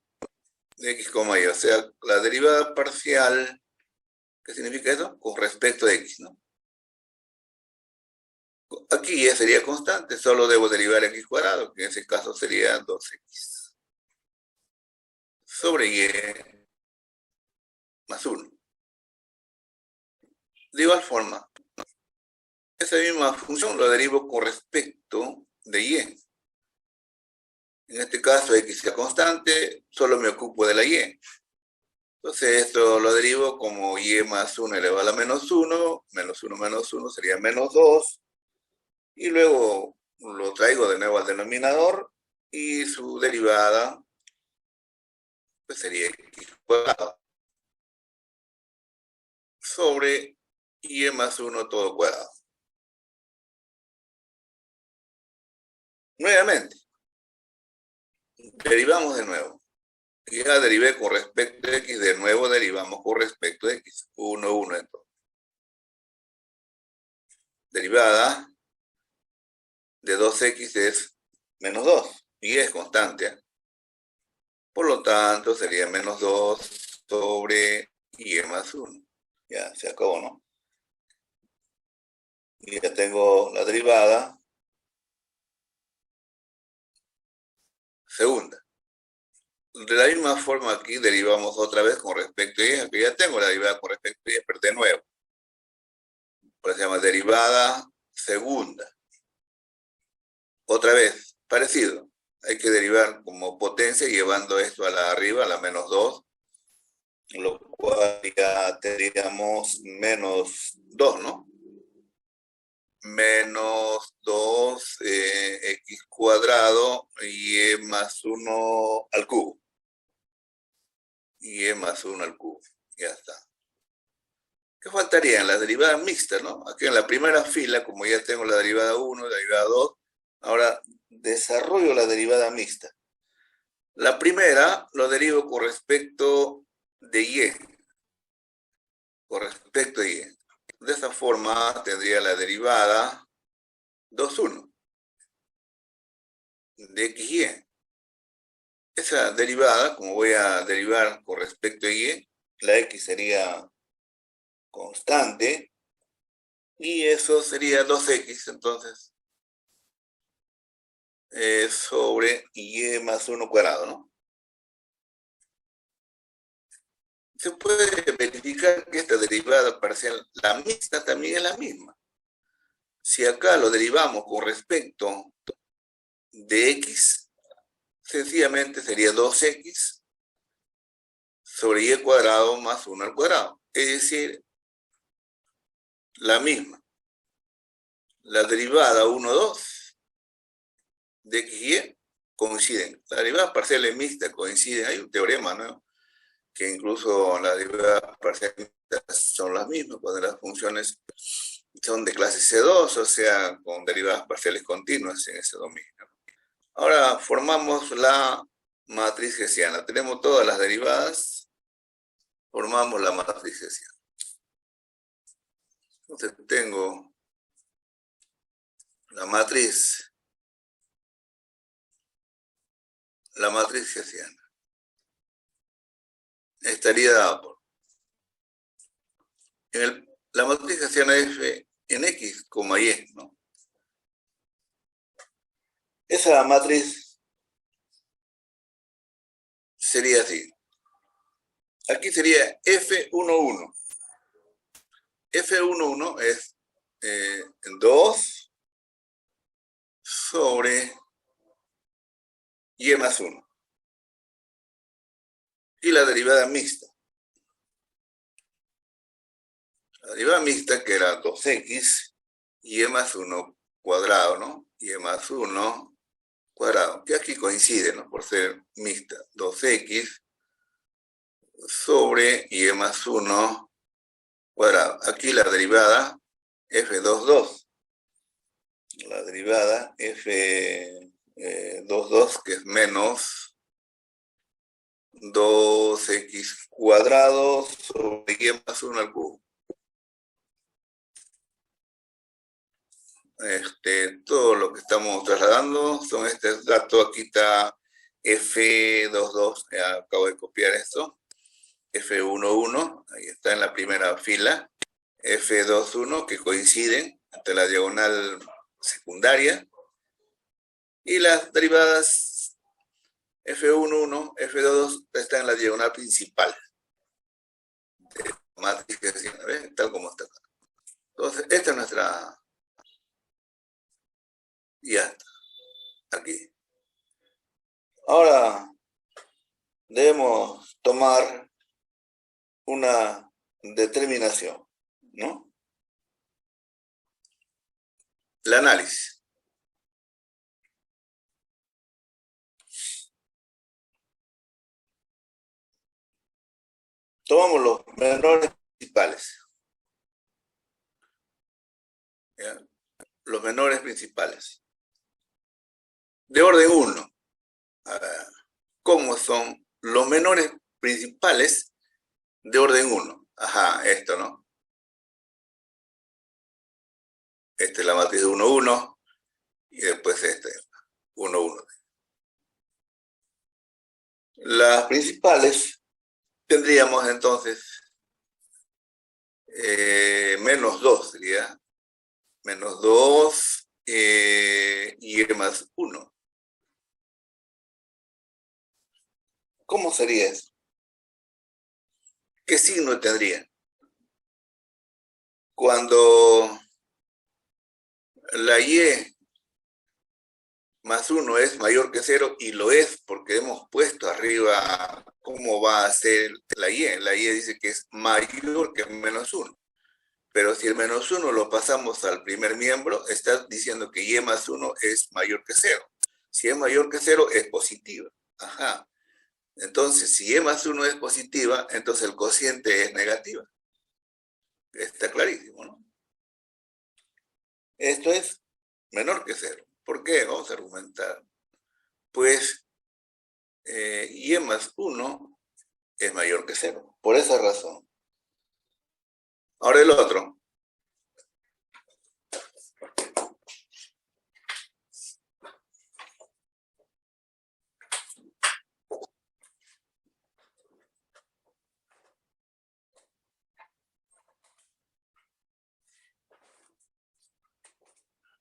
de x, y, o sea, la derivada parcial, ¿qué significa eso? Con respecto a x, ¿no? Aquí ya sería constante, solo debo derivar x cuadrado, que en ese caso sería 2x, sobre y más 1. De igual forma, esa misma función la derivo con respecto de y. En este caso, x sea constante, solo me ocupo de la y. Entonces, esto lo derivo como y más 1 elevado a la menos 1, menos 1 menos 1 sería menos 2, y luego lo traigo de nuevo al denominador, y su derivada pues sería x cuadrado sobre y más 1 todo cuadrado. Nuevamente, derivamos de nuevo. Ya derivé con respecto a x, de nuevo derivamos con respecto a x. 1, 1 entonces. derivada de 2x es menos 2, y es constante. Por lo tanto, sería menos 2 sobre y más 1. Ya, se acabó, ¿no? Y ya tengo la derivada segunda. De la misma forma aquí derivamos otra vez con respecto a y, aquí ya tengo la derivada con respecto a y, pero de nuevo. Por eso se llama derivada segunda. Otra vez, parecido. Hay que derivar como potencia llevando esto a la arriba, a la menos 2, lo cual ya tendríamos menos 2, ¿no? Menos 2 x cuadrado y más 1 al cubo. Y más 1 al cubo. Ya está. ¿Qué faltarían? Las derivadas mixtas, ¿no? Aquí en la primera fila, como ya tengo la derivada 1, la derivada 2, ahora desarrollo la derivada mixta. La primera lo derivo con respecto de y. Con respecto a y. De esa forma tendría la derivada 2,1 de xy. Esa derivada, como voy a derivar con respecto a y, la x sería constante, y eso sería 2x, entonces, sobre y más 1 cuadrado, ¿no? Se puede verificar que esta derivada parcial, la mixta, también es la misma. Si acá lo derivamos con respecto de x, sencillamente sería 2x sobre y cuadrado más 1 al cuadrado. Es decir, la misma. La derivada 1, 2 de x y y coinciden. Las derivadas parciales mixtas coinciden. Hay un teorema, ¿no?, que incluso las derivadas parciales mixtas son las mismas cuando las funciones son de clase C2, o sea, con derivadas parciales continuas en ese dominio. Ahora formamos la matriz hessiana. Tenemos todas las derivadas, formamos la matriz hessiana. Entonces tengo la matriz hessiana. Estaría dada por la matriz hessiana f en x, y, ¿no? Esa matriz sería así. Aquí sería F11. F11 es 2 sobre y más 1. Y la derivada mixta. La derivada mixta, que era 2x y más 1 cuadrado, ¿no? Y más 1 cuadrado, que aquí coincide, ¿no?, por ser mixta. 2x sobre y más 1 cuadrado. Aquí la derivada f22. La derivada f22, que es menos 2x cuadrado sobre y más 1 al cubo. Todo lo que estamos trasladando son estos datos. Aquí está F22, acabo de copiar esto. F11, ahí está en la primera fila. F21, que coinciden entre la diagonal secundaria. Y las derivadas F11, F22 están en la diagonal principal de la matriz hessiana, ¿ves? Tal como está acá. Entonces, esta es nuestra... Ya está, aquí. Ahora debemos tomar una determinación, ¿no? El análisis. Tomamos los menores principales. ¿Ya? Los menores principales. De orden 1. ¿Cómo son los menores principales de orden 1? Ajá, esto, ¿no? Esta es la matriz de 1, 1, y después esta es 1, 1. Las principales tendríamos entonces menos 2 sería, menos 2 y E más 1. ¿Cómo sería eso? ¿Qué signo tendría? Cuando la Y más 1 es mayor que 0, y lo es porque hemos puesto arriba cómo va a ser la Y. La Y dice que es mayor que menos 1. Pero si el menos 1 lo pasamos al primer miembro, está diciendo que Y más 1 es mayor que 0. Si es mayor que 0, es positiva. Ajá. Entonces, si Y más 1 es positiva, entonces el cociente es negativa. Está clarísimo, ¿no? Esto es menor que 0. ¿Por qué? Vamos a argumentar. Pues Y más 1 es mayor que 0. Por esa razón. Ahora el otro.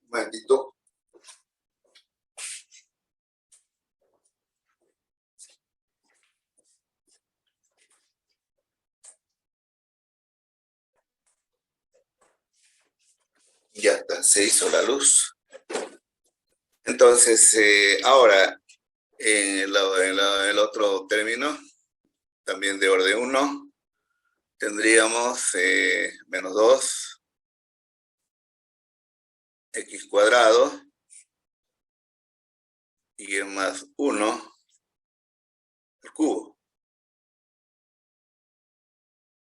Un momentito. Ya está, se hizo la luz. Entonces, ahora, en el otro término, también de orden 1, tendríamos menos 2, x cuadrado, y más 1, el cubo.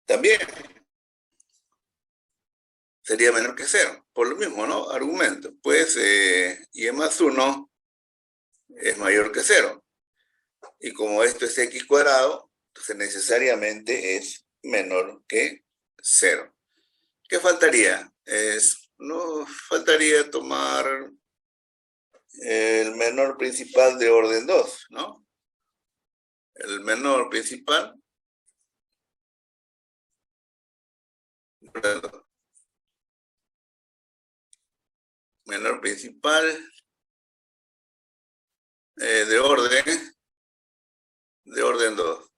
También sería menor que 0, por lo mismo, ¿no? Argumento. Pues y más 1 es mayor que 0. Y como esto es x cuadrado, entonces necesariamente es menor que 0. ¿Qué faltaría? No faltaría tomar el menor principal de orden 2, ¿no? El menor principal, menor principal de orden 2.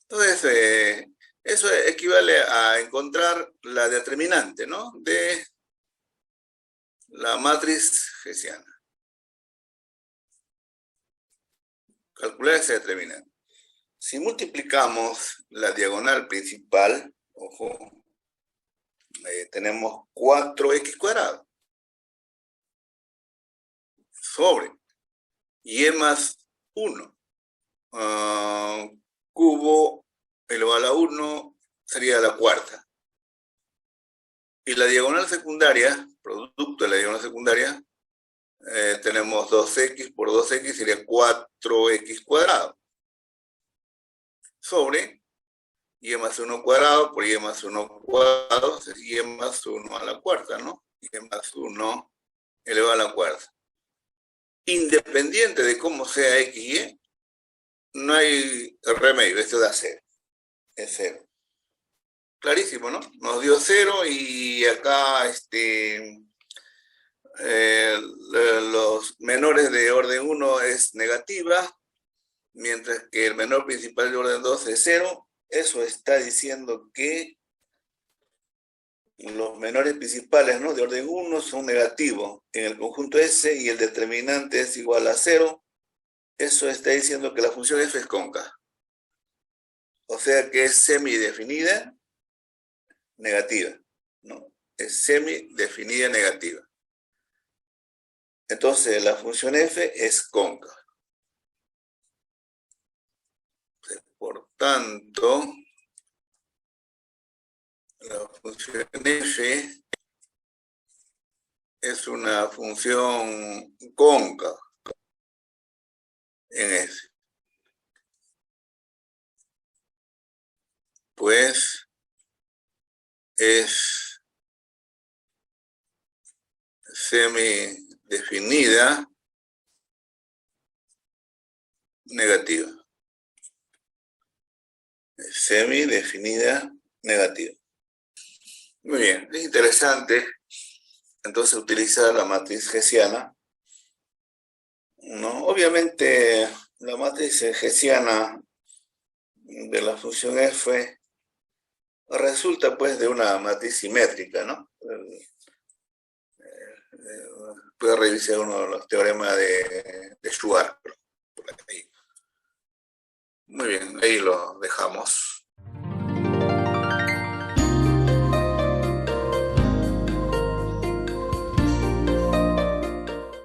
Entonces, eso equivale a encontrar la determinante, ¿no? De la matriz hessiana. Calcular esa determinante. Si multiplicamos la diagonal principal, ojo, tenemos 4x cuadrado sobre y más 1. Cubo elevado a la 1 sería la cuarta. Y la diagonal secundaria, producto de la diagonal secundaria, tenemos 2x por 2x sería 4x cuadrado. Sobre y más 1 cuadrado por y más 1 cuadrado sería y más 1 a la cuarta, ¿no? Y más 1 elevado a la cuarta. Independiente de cómo sea x y y, no hay remedio, esto da 0. Es 0. Clarísimo, ¿no? Nos dio 0 y acá los menores de orden 1 es negativa, mientras que el menor principal de orden 2 es 0. Eso está diciendo que los menores principales, ¿no?, de orden 1 son negativos en el conjunto S y el determinante es igual a 0. Eso está diciendo que la función f es cóncava. O sea que es semidefinida negativa, ¿no? Es semidefinida negativa. Entonces la función f es cóncava. Por tanto, la función f es una función cóncava en S. Pues es semidefinida negativa. Semidefinida negativa. Muy bien, es interesante entonces utilizar la matriz hessiana, ¿no? Obviamente la matriz hessiana de la función f resulta pues de una matriz simétrica, ¿no? Puede revisar uno de los teoremas de Schwarz por ahí. Muy bien, ahí lo dejamos.